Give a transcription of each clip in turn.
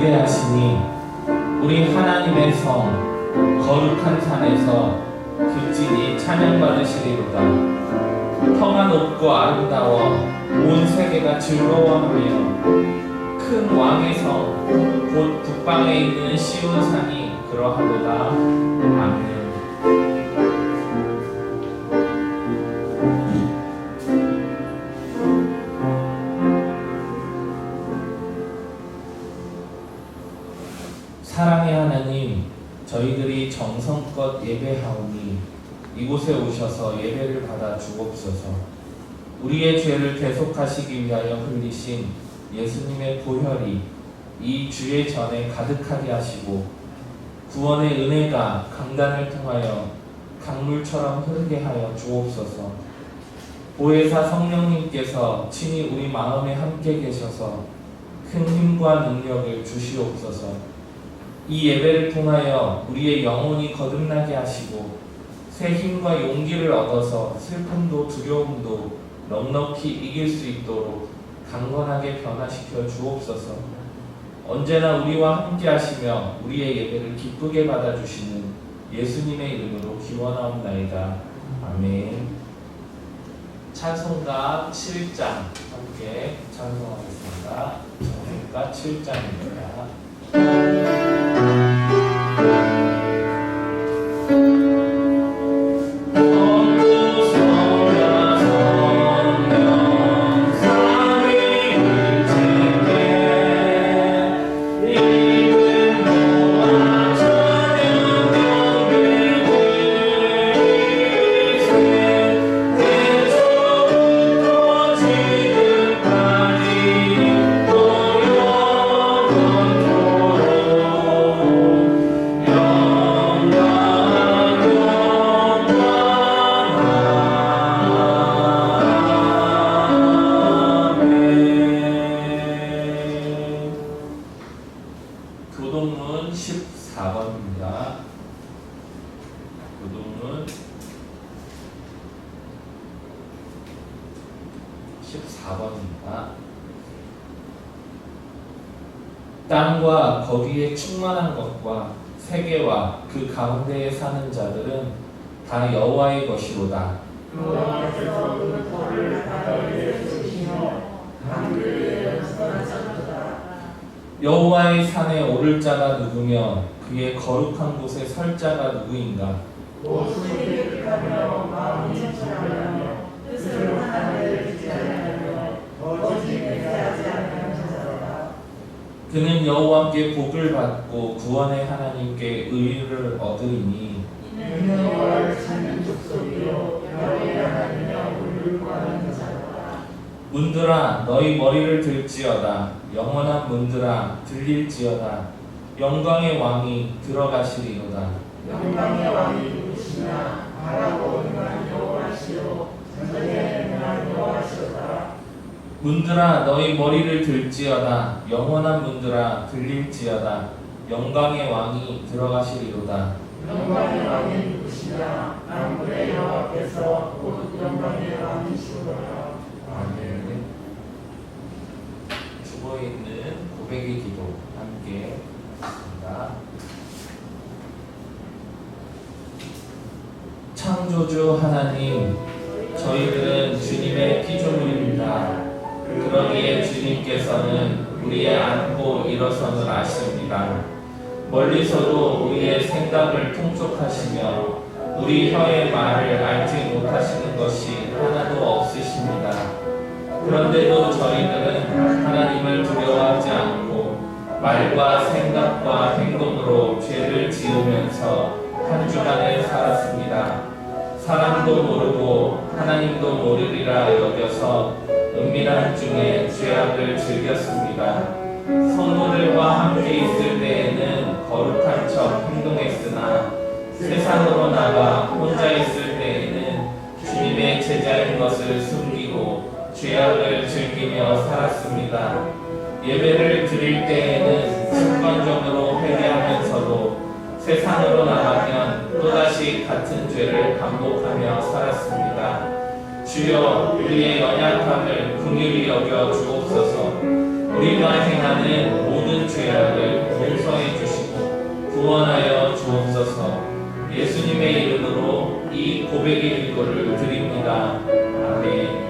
예배하시니 우리 하나님의 성 거룩한 산에서 극진히 찬양받으시리로다. 터가 높고 아름다워 온 세계가 즐거워하며 큰 왕의 성 곧 북방에 있는 시온 산이 그러하도다. 아멘. 사랑의 하나님, 저희들이 정성껏 예배하오니 이곳에 오셔서 예배를 받아 주옵소서. 우리의 죄를 대속하시기 위하여 흘리신 예수님의 보혈이 이 주의 전에 가득하게 하시고 구원의 은혜가 강단을 통하여 강물처럼 흐르게 하여 주옵소서. 보혜사 성령님께서 친히 우리 마음에 함께 계셔서 큰 힘과 능력을 주시옵소서. 이 예배를 통하여 우리의 영혼이 거듭나게 하시고 새 힘과 용기를 얻어서 슬픔도 두려움도 넉넉히 이길 수 있도록 강건하게 변화시켜 주옵소서. 언제나 우리와 함께 하시며 우리의 예배를 기쁘게 받아주시는 예수님의 이름으로 기원하옵나이다. 아멘. 찬송가 7장 함께 찬송하겠습니다. 찬송가 7장입니다. 교동문 14번입니다. 교동문 14번입니다. 땅과 거기에 충만한 것과 세계와 그 가운데에 사는 자들은 다 여호와의 것이로다. 여호와께서 그 터를 바다 위에 쓰시며 강 위에 연습하셨도다. 여호와의 산에 오를 자가 누구며 그의 거룩한 곳에 설 자가 누구인가? 옷을 입하며 마음이 청하며 뜻을 하나님을 지지하며 거짓 맹세하지 않는 자다. 그는 여호와께 복을 받고 구원의 하나님께 의를 얻으리니 이는 여호와를 찾는 족속이요 여호와의 하나님이여 우리를 구하는 자다. 문들아 너희 머리를 들지어다. 영원한 문들아 들릴지어다. 영광의 왕이 들어가시리로다. 영광의 왕이 누구시냐? 바라고 능한 여호와시요 전쟁에 능한 여호와시로다. 문들아 너희 머리를 들지어다. 영원한 문들아 들릴지어다. 영광의 왕이 들어가시리로다. 영광의 왕이 누구시냐? 만군의 여호와께서 곧 영광의 왕이시로다. 아멘. 주보에 있는 고백의 기도 함께 하겠습니다. 창조주 하나님, 저희들은 주님의 피조물입니다. 그러기에 주님께서는 우리의 앉고 일어섬을 아십니다. 멀리서도 우리의 생각을 통촉하시며 우리 혀의 말을 알지 못하시는 것이 하나도 없으십니다. 그런데도 저희들은 하나님을 두려워하지 않고 말과 생각과 행동으로 죄를 지으면서 한 주간을 살았습니다. 사람도 모르고 하나님도 모르리라 여겨서 은밀한 중에 죄악을 즐겼습니다. 성도들과 함께 있을 때에는 거룩한 척 행동했으나 세상으로 나가 혼자 있을 때에는 주님의 제자인 것을 숨기고 죄악을 즐기며 살았습니다. 예배를 드릴 때에는 습관적으로 회개하면서도 세상으로 나가면 또다시 같은 죄를 반복하며 살았습니다. 주여 우리의 연약함을 긍휼히 여겨 주옵소서. 우리가 행하는 모든 죄악을 구원하여 주옵소서. 예수님의 이름으로 이 고백의 기도를 드립니다. 아멘.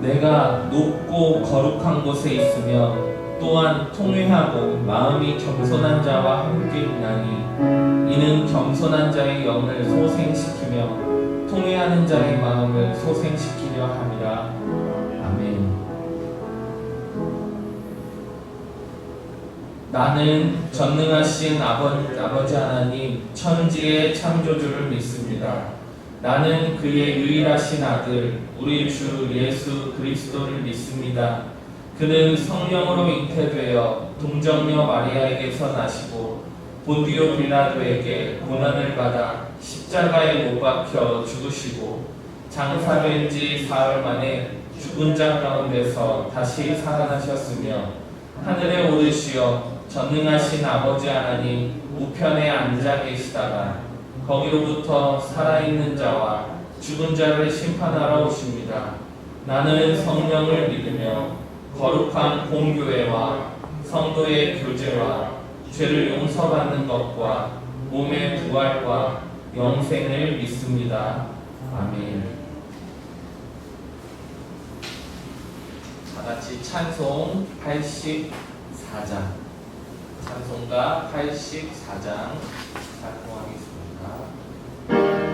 내가 높고 거룩한 곳에 있으며 또한 통회하고 마음이 겸손한 자와 함께 있나니 이는 겸손한 자의 영을 소생시키며 통회하는 자의 마음을 소생시키려 함이라. 아멘. 나는 전능하신 아버지 하나님 천지의 창조주를 믿습니다. 나는 그의 유일하신 아들 우리 주 예수 그리스도를 믿습니다. 그는 성령으로 잉태되어 동정녀 마리아에게서 나시고 본디오 빌라도에게 고난을 받아 십자가에 못 박혀 죽으시고 장사된 지 사흘 만에 죽은 자 가운데서 다시 살아나셨으며 하늘에 오르시어 전능하신 아버지 하나님 우편에 앉아 계시다가 거기로부터 살아있는 자와 죽은 자를 심판하러 오십니다. 나는 성령을 믿으며 거룩한 공교회와 성도의 교제와 죄를 용서받는 것과 몸의 부활과 영생을 믿습니다. 아멘. 다같이 찬송 84장 찬송가 84장 찬송하겠습니다. 나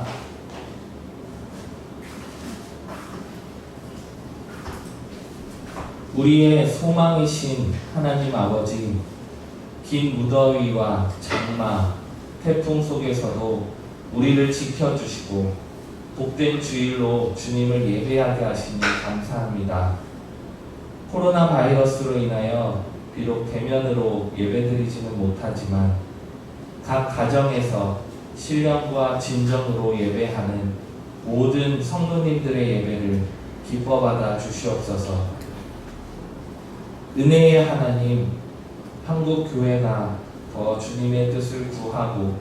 기도합니다. 우리의 소망이신 하나님 아버지, 긴 무더위와 장마, 태풍 속에서도 우리를 지켜주시고 복된 주일로 주님을 예배하게 하시니 감사합니다. 코로나 바이러스로 인하여 비록 대면으로 예배드리지는 못하지만 각 가정에서 신령과 진정으로 예배하는 모든 성도님들의 예배를 기뻐받아 주시옵소서. 은혜의 하나님, 한국 교회가 더 주님의 뜻을 구하고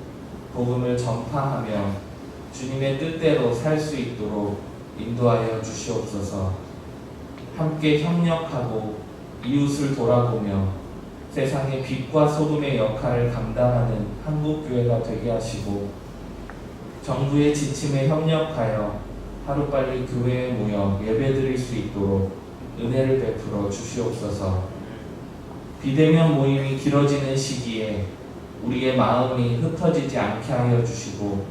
복음을 전파하며 주님의 뜻대로 살 수 있도록 인도하여 주시옵소서. 함께 협력하고 이웃을 돌아보며 세상의 빛과 소금의 역할을 감당하는 한국 교회가 되게 하시고 정부의 지침에 협력하여 하루빨리 교회에 모여 예배드릴 수 있도록 은혜를 베풀어 주시옵소서. 비대면 모임이 길어지는 시기에 우리의 마음이 흩어지지 않게 하여 주시고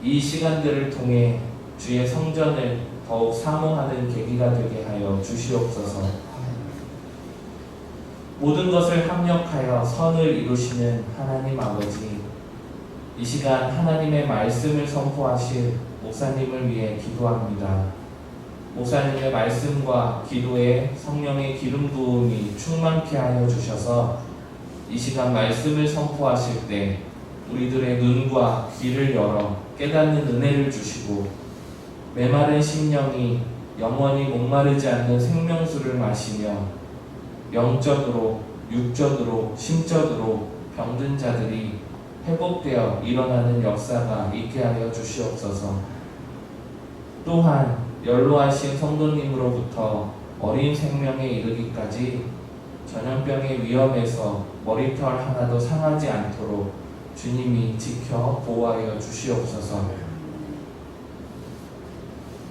이 시간들을 통해 주의 성전을 더욱 사모하는 계기가 되게 하여 주시옵소서. 모든 것을 합력하여 선을 이루시는 하나님 아버지, 이 시간 하나님의 말씀을 선포하실 목사님을 위해 기도합니다. 목사님의 말씀과 기도에 성령의 기름 부음이 충만케 하여 주셔서 이 시간 말씀을 선포하실 때 우리들의 눈과 귀를 열어 깨닫는 은혜를 주시고 메마른 심령이 영원히 목마르지 않는 생명수를 마시며 영적으로, 육적으로, 심적으로 병든 자들이 회복되어 일어나는 역사가 있게 하여 주시옵소서. 또한 연로하신 성도님으로부터 어린 생명에 이르기까지 전염병의 위험에서 머리털 하나도 상하지 않도록 주님이 지켜 보호하여 주시옵소서.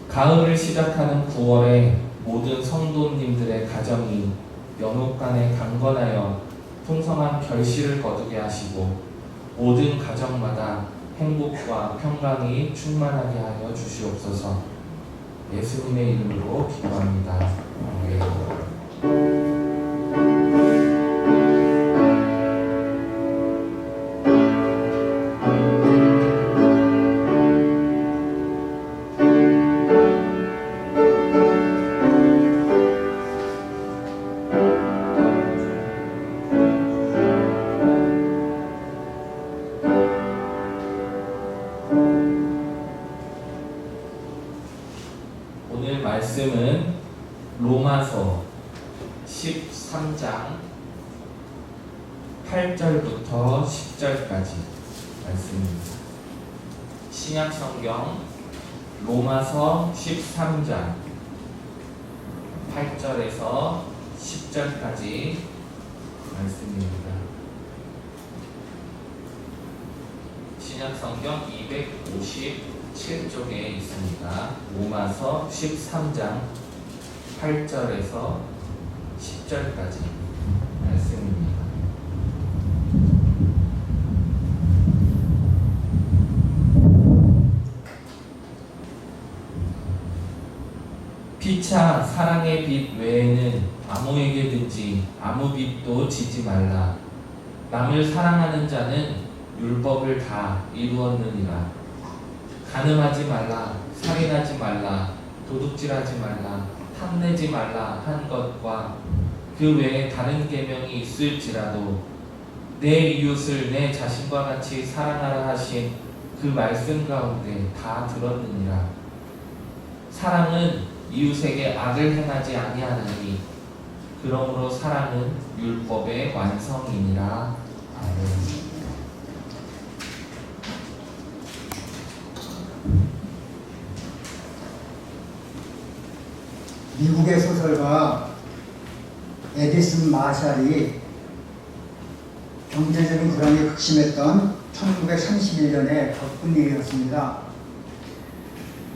가을을 시작하는 9월에 모든 성도님들의 가정이 연옥간에 강건하여 풍성한 결실을 거두게 하시고 모든 가정마다 행복과 평강이 충만하게 하여 주시옵소서. 예수님의 이름으로 기도합니다. 아멘. 오늘 말씀은 로마서 13장 8절부터 10절까지 말씀입니다. 신약성경 로마서 13장 8절에서 10절까지 말씀입니다. 신약성경 257쪽에 있습니다. 로마서 13장 8절에서 10절까지 말씀입니다. 피차 사랑의 빛 외에는 아무에게든지 아무 빛도 지지 말라. 남을 사랑하는 자는 율법을 다 이루었느니라. 간음하지 말라, 살인하지 말라, 도둑질하지 말라, 탐내지 말라 한 것과 그 외에 다른 계명이 있을지라도 내 이웃을 내 자신과 같이 사랑하라 하신 그 말씀 가운데 다 들었느니라. 사랑은 이웃에게 악을 행하지 아니하나니 그러므로 사랑은 율법의 완성이니라. 아멘. 미국의 소설가 에디슨 마샬이 경제적인 불황에 극심했던 1931년의 덕분 일이었습니다.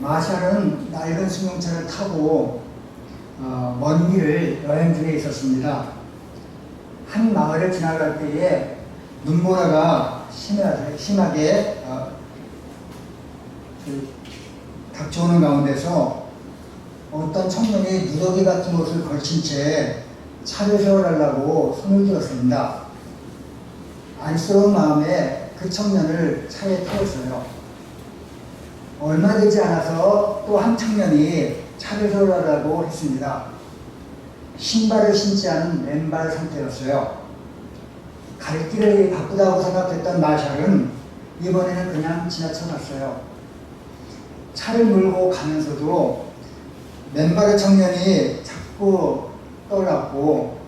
마샬은 낡은 승용차를 타고 먼 길을 여행 중에 있었습니다. 한 마을을 지나갈 때에 눈보라가 심하게 닥쳐오는 가운데서 어떤 청년이 누더기 같은 옷을 걸친 채 차를 세워달라고 손을 들었습니다. 안쓰러운 마음에 그 청년을 차에 태웠어요. 얼마 되지 않아서 또 한 청년이 차를 세워달라고 했습니다. 신발을 신지 않은 맨발 상태였어요. 갈 길을 바쁘다고 생각했던 마샬은 이번에는 그냥 지나쳐갔어요. 차를 몰고 가면서도 맨발의 청년이 자꾸 떠올랐고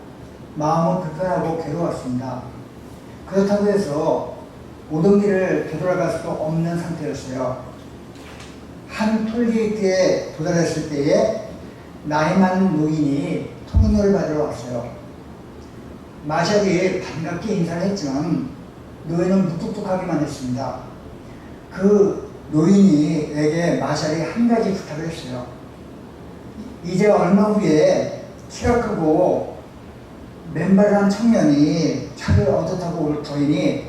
마음은 불편하고 괴로웠습니다. 그렇다고 해서 오던 길을 되돌아갈 수도 없는 상태였어요. 한 톨게이트에 도달했을 때에 나이 많은 노인이 통행료를 받으러 왔어요. 마샬이 반갑게 인사를 했지만 노인은 무뚝뚝하기만 했습니다. 그 노인에게 마샬이 한 가지 부탁을 했어요. 이제 얼마 후에 키가 크고 맨발을 한 청년이 차를 얻어 타고 올 터이니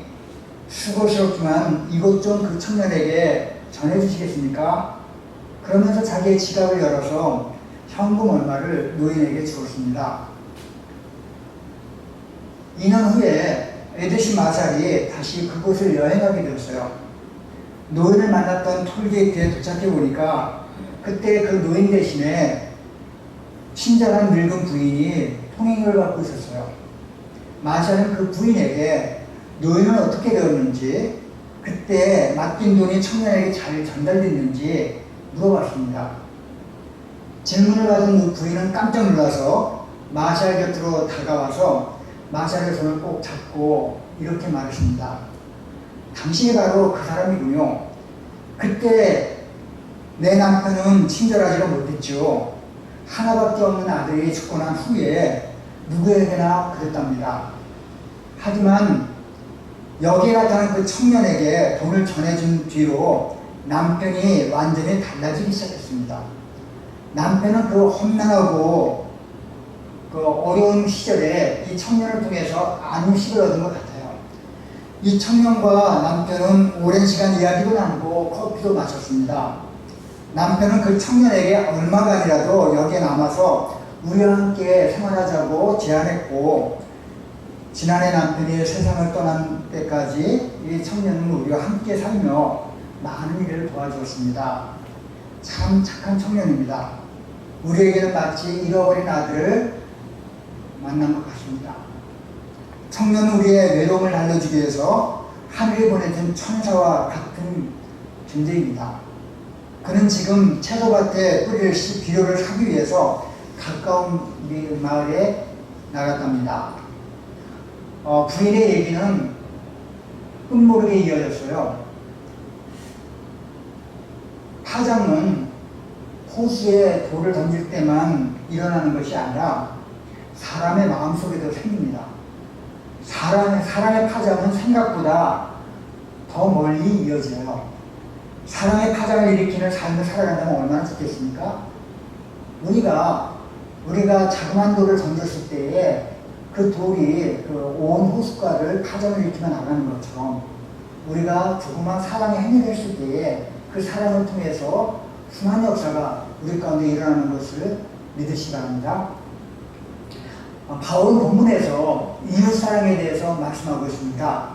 수고스럽지만 이것 좀 그 청년에게 전해주시겠습니까? 그러면서 자기의 지갑을 열어서 현금 얼마를 노인에게 주었습니다. 2년 후에 에드시 마샬이 다시 그곳을 여행하게 되었어요. 노인을 만났던 톨게이트에 도착해 보니까 그때 그 노인 대신에 친절한 늙은 부인이 통행료를 받고 있었어요. 마샬은 그 부인에게 노인은 어떻게 되었는지, 그때 맡긴 돈이 청년에게 잘 전달됐는지 물어봤습니다. 질문을 받은 그 부인은 깜짝 놀라서 마샬 곁으로 다가와서 마샬의 손을 꼭 잡고 이렇게 말했습니다. 당신이 바로 그 사람이군요. 그때 내 남편은 친절하지가 못했죠. 하나밖에 없는 아들이 죽고 난 후에 누구에게나 그랬답니다. 하지만 여기에 나타난 그 청년에게 돈을 전해준 뒤로 남편이 완전히 달라지기 시작했습니다. 남편은 그 험난하고 그 어려운 시절에 이 청년을 통해서 안식을 얻은 것 같아요. 이 청년과 남편은 오랜 시간 이야기도 나누고 커피도 마셨습니다. 남편은 그 청년에게 얼마간이라도 여기에 남아서 우리와 함께 생활하자고 제안했고, 지난해 남편이 세상을 떠난 때까지 이 청년은 우리와 함께 살며 많은 일을 도와주었습니다. 참 착한 청년입니다. 우리에게는 마치 잃어버린 아들을 만난 것 같습니다. 청년은 우리의 외로움을 날려주기 위해서 하늘에 보내준 천사와 같은 존재입니다. 그는 지금 채소밭에 뿌리를 비료를 사기 위해서 가까운 마을에 나갔답니다. 부인의 얘기는 끝모르게 이어졌어요. 파장은 호수에 돌을 던질 때만 일어나는 것이 아니라 사람의 마음속에도 생깁니다. 사랑의 파장은 생각보다 더 멀리 이어져요. 사랑의 파장을 일으키는 삶을 살아간다면 얼마나 좋겠습니까? 우리가 자그마한 돌을 던졌을 때에 그 돌이 온 호숫가를 파장을 일으키며 나가는 것처럼 우리가 조그만 사랑의 행위를 했을 때에 그 사랑을 통해서 수많은 역사가 우리 가운데 일어나는 것을 믿으시기 바랍니다. 바울은 본문에서 이웃사랑에 대해서 말씀하고 있습니다.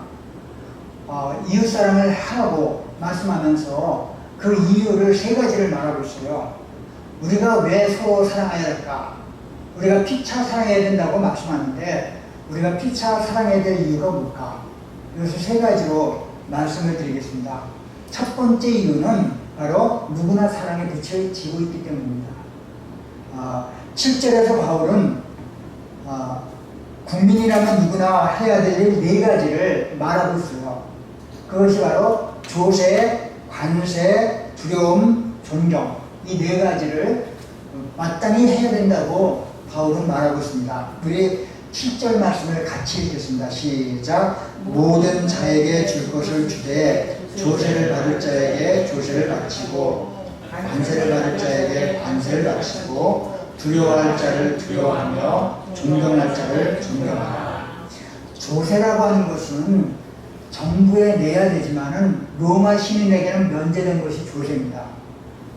이웃사랑을 하라고 말씀하면서 그 이유를 세 가지를 말하고 있어요. 우리가 왜 서로 사랑해야 할까? 우리가 피차 사랑해야 된다고 말씀하는데 우리가 피차 사랑해야 될 이유가 뭘까? 이것을 세 가지로 말씀을 드리겠습니다. 첫 번째 이유는 바로 누구나 사랑의 빛을 지고 있기 때문입니다. 7절에서 바울은 국민이라면 누구나 해야 될 일 네 가지를 말하고 있어요. 그것이 바로 조세, 관세, 두려움, 존경, 이 네 가지를 마땅히 해야 된다고 바울은 말하고 있습니다. 우리 7절 말씀을 같이 읽겠습니다. 시작. 모든 자에게 줄 것을 주되 조세를 받을 자에게 조세를 바치고 관세를 받을 자에게 관세를 바치고 두려워할 자를 두려워하며 존경할 자를 존경하라. 조세라고 하는 것은 정부에 내야 되지만은 로마 시민에게는 면제된 것이 조세입니다.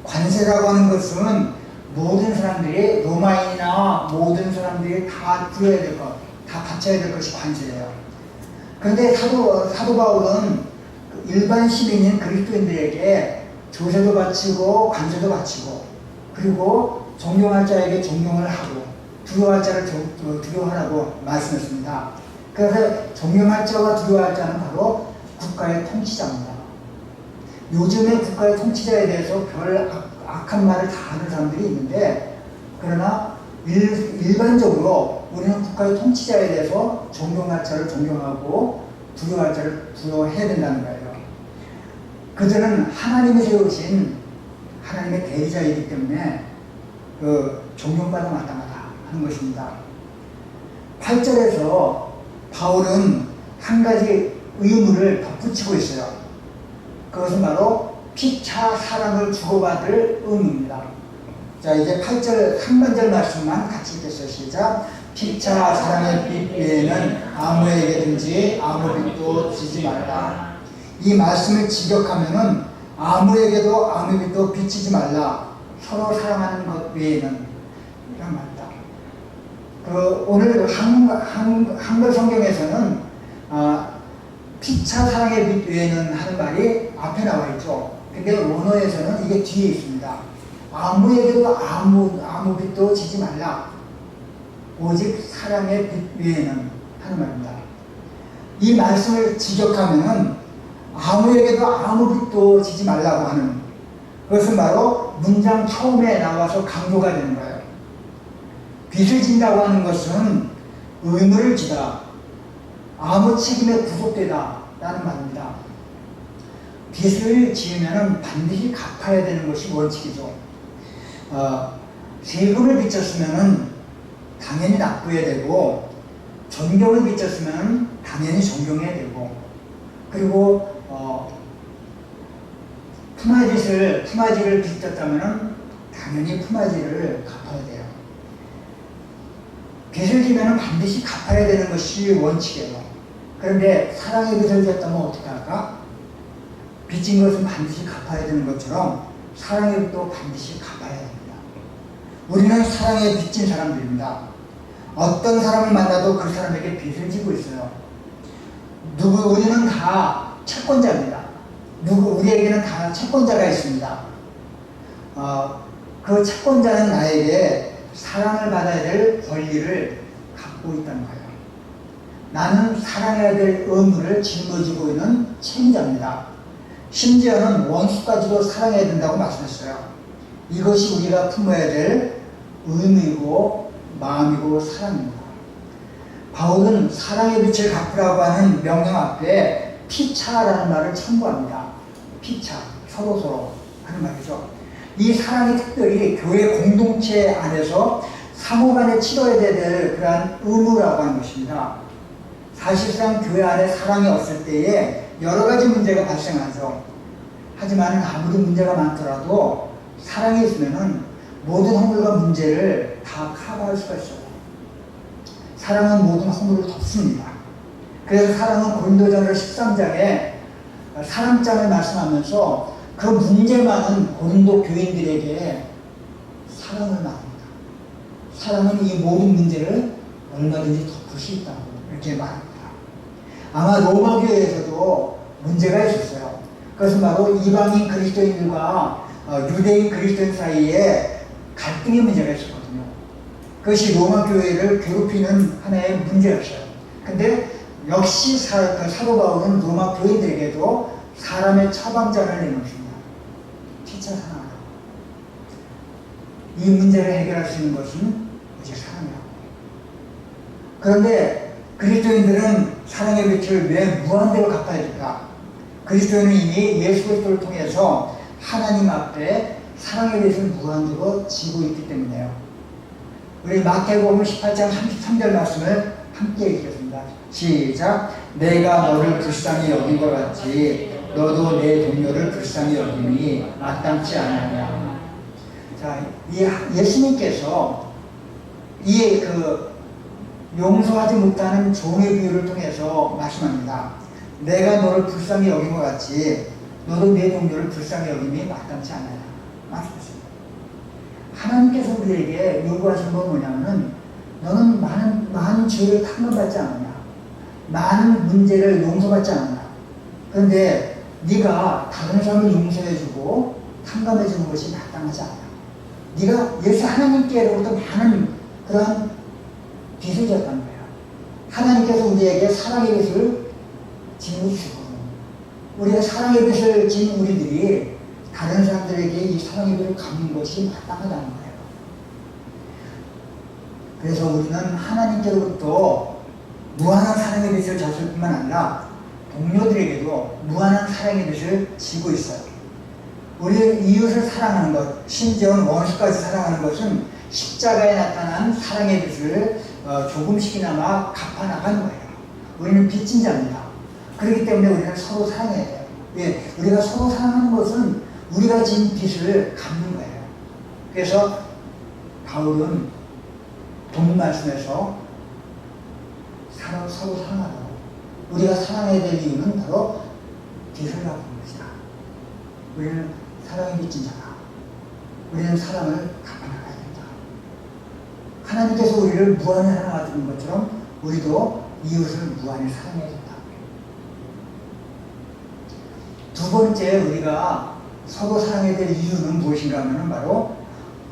관세라고 하는 것은 모든 사람들이, 로마인이나 모든 사람들이 다 들어야 될 것, 다 바쳐야 될 것이 관세예요. 그런데 사도 바울은 일반 시민인 그리스도인들에게 조세도 바치고 관세도 바치고, 그리고 존경할 자에게 존경을 하고 두려워할 자를 두려워하라고 말씀했습니다. 그래서 존경할 자와 두려워할 자는 바로 국가의 통치자입니다. 요즘에 국가의 통치자에 대해서 별 악한 말을 다 하는 사람들이 있는데, 그러나 일반적으로 우리는 국가의 통치자에 대해서 존경할 자를 존경하고 두려워할 자를 두려워해야 된다는 거예요. 그들은 하나님이 세우신 하나님의 대리자이기 때문에 존경받아 마땅하다 하는 것입니다. 8절에서 바울은 한 가지 의무를 덧붙이고 있어요. 그것은 바로 피차 사랑을 주고받을 의무입니다. 자, 이제 8절 상반절 말씀만 같이 읽겠어요. 시작. 피차 사랑의 빛 외에는 아무에게든지 아무 빛도 지지 말라. 이 말씀을 직역하면은 아무에게도 아무 빛도 비치지 말라. 서로 사랑하는 것 외에는, 이런 말이다. 오늘 한글 성경에서는 피차 사랑의 빛 외에는 하는 말이 앞에 나와 있죠. 근데 원어에서는 이게 뒤에 있습니다. 아무에게도 아무 빛도 지지 말라. 오직 사랑의 빛 외에는 하는 말입니다. 이 말씀을 직역하면은 아무에게도 아무 빛도 지지 말라고 하는, 그것은 바로 문장 처음에 나와서 강조가 되는 거예요. 빛을 진다고 하는 것은 의무를 지다, 아무 책임에 구속되다 라는 말입니다. 빚을 지으면 반드시 갚아야 되는 것이 원칙이죠. 세금을 빚졌으면 당연히 납부해야 되고, 존경을 빚졌으면 당연히 존경해야 되고, 그리고 품앗이를 빚졌다면 당연히 품앗이를 갚아야 돼요. 빚을 지면 반드시 갚아야 되는 것이 원칙이에요. 그런데 사랑의 빚을 졌다면 어떻게 할까? 빚진 것은 반드시 갚아야 되는 것처럼 사랑의 빚도 반드시 갚아야 됩니다. 우리는 사랑에 빚진 사람들입니다. 어떤 사람을 만나도 그 사람에게 빚을 지고 있어요. 우리는 다 채권자입니다. 우리에게는 다 채권자가 있습니다. 그 채권자는 나에게 사랑을 받아야 될 권리를 갖고 있다는 거예요. 나는 사랑해야 될 의무를 짊어지고 있는 책임자입니다. 심지어는 원수까지도 사랑해야 된다고 말씀했어요. 이것이 우리가 품어야 될 의무이고 마음이고 사랑입니다. 바울은 사랑의 빛을 갚으라고 하는 명령 앞에 피차라는 말을 첨부합니다. 피차, 서로 하는 말이죠. 이 사랑이 특별히 교회 공동체 안에서 상호간에 치러야 될 그러한 의무라고 하는 것입니다. 사실상 교회 안에 사랑이 없을 때에 여러 가지 문제가 발생하죠. 하지만 아무리 문제가 많더라도 사랑이 있으면 모든 허물과 문제를 다 커버할 수가 있어요. 사랑은 모든 허물을 덮습니다. 그래서 사랑은 고린도전서 13장에 사랑장을 말씀하면서 그 문제 많은 고린도 교인들에게 사랑을 말합니다. 사랑은 이 모든 문제를 얼마든지 덮을 수 있다고 이렇게 말합니다. 아마 로마 교회에서도 문제가 있었어요. 그것은 바로 이방인 그리스도인들과 유대인 그리스도인 사이에 갈등의 문제가 있었거든요. 그것이 로마 교회를 괴롭히는 하나의 문제였어요. 근데 역시 사도 바울은 로마 교인들에게도 사람의 처방전을 내놓습니다. 피차 사랑하라. 이 문제를 해결할 수 있는 것은 오직 사랑이라고. 그런데 그리스도인들은 사랑의 빛을 왜 무한대로 갚아야 될까? 그리스도인은 이미 예수 그리스도를 통해서 하나님 앞에 사랑의 빛을 무한대로 지고 있기 때문에요. 우리 마태복음 18장 33절 말씀을 함께 읽겠습니다. 시작. 내가 너를 불쌍히 여긴 것 같이 너도 내 동료를 불쌍히 여김이 마땅치 않느냐. 자, 예수님께서 용서하지 못하는 종의 비유를 통해서 말씀합니다. 내가 너를 불쌍히 여긴 것 같이 너도 내 동료를 불쌍히 여김이 마땅치 않아요. 말씀하십니다. 하나님께서 우리에게 요구하시는 건 뭐냐면은 너는 많은 죄를 탕감받지 않았냐, 많은 문제를 용서받지 않았냐. 그런데 네가 다른 사람을 용서해주고 탕감해주는 것이 마땅하지 않냐. 네가 예수 하나님께로부터 많은 그러한 빚을 졌다는 거야. 하나님께서 우리에게 사랑의 빚을 짐을 주거든. 우리가 사랑의 빚을 진 우리들이 다른 사람들에게 이 사랑의 빚을 갚는 것이 마땅하다는 거예요. 그래서 우리는 하나님께로부터 무한한 사랑의 빚을 졌을 뿐만 아니라 동료들에게도 무한한 사랑의 빚을 지고 있어요. 우리 이웃을 사랑하는 것, 심지어는 원수까지 사랑하는 것은 십자가에 나타난 사랑의 빚을 조금씩이나마 갚아나가는 거예요. 우리는 빚진 자입니다. 그렇기 때문에 우리는 서로 사랑해야 돼요. 예, 우리가 서로 사랑하는 것은 우리가 진 빚을 갚는 거예요. 그래서 바울은 본 말씀에서 서로 사랑하라고. 우리가 사랑해야 될 이유는 바로 빚을 갚는 것이다. 우리는 사랑의 빚진 자다. 우리는 사랑을 갚아나가야 된다. 하나님께서 우리를 무한히 사랑하는 것처럼 우리도 이웃을 무한히 사랑해야 된다. 두 번째 우리가 서로 사랑해야 될 이유는 무엇인가 하면 바로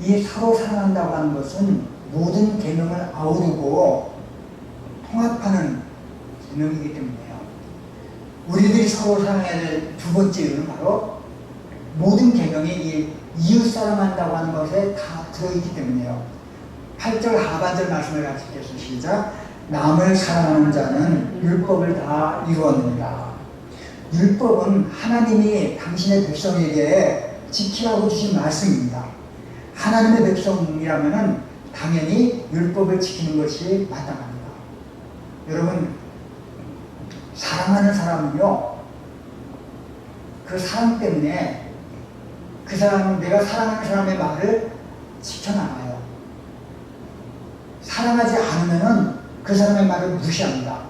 이 서로 사랑한다고 하는 것은 모든 계명을 아우르고 통합하는 계명이기 때문에요. 우리들이 서로 사랑해야 될 두 번째 이유는 바로 모든 계명이 이 이웃 사랑한다고 하는 것에 다 들어있기 때문에요. 8절 하반절 말씀을 같이 읽겠습니다. 시작. 남을 사랑하는 자는 율법을 다 이루었느니라. 율법은 하나님이 당신의 백성에게 지키라고 주신 말씀입니다. 하나님의 백성이라면 당연히 율법을 지키는 것이 마땅합니다. 여러분, 사랑하는 사람은요, 그 사랑 때문에 그 사람, 내가 사랑하는 사람의 말을 지켜나가요. 사랑하지 않으면은 그 사람의 말을 무시합니다.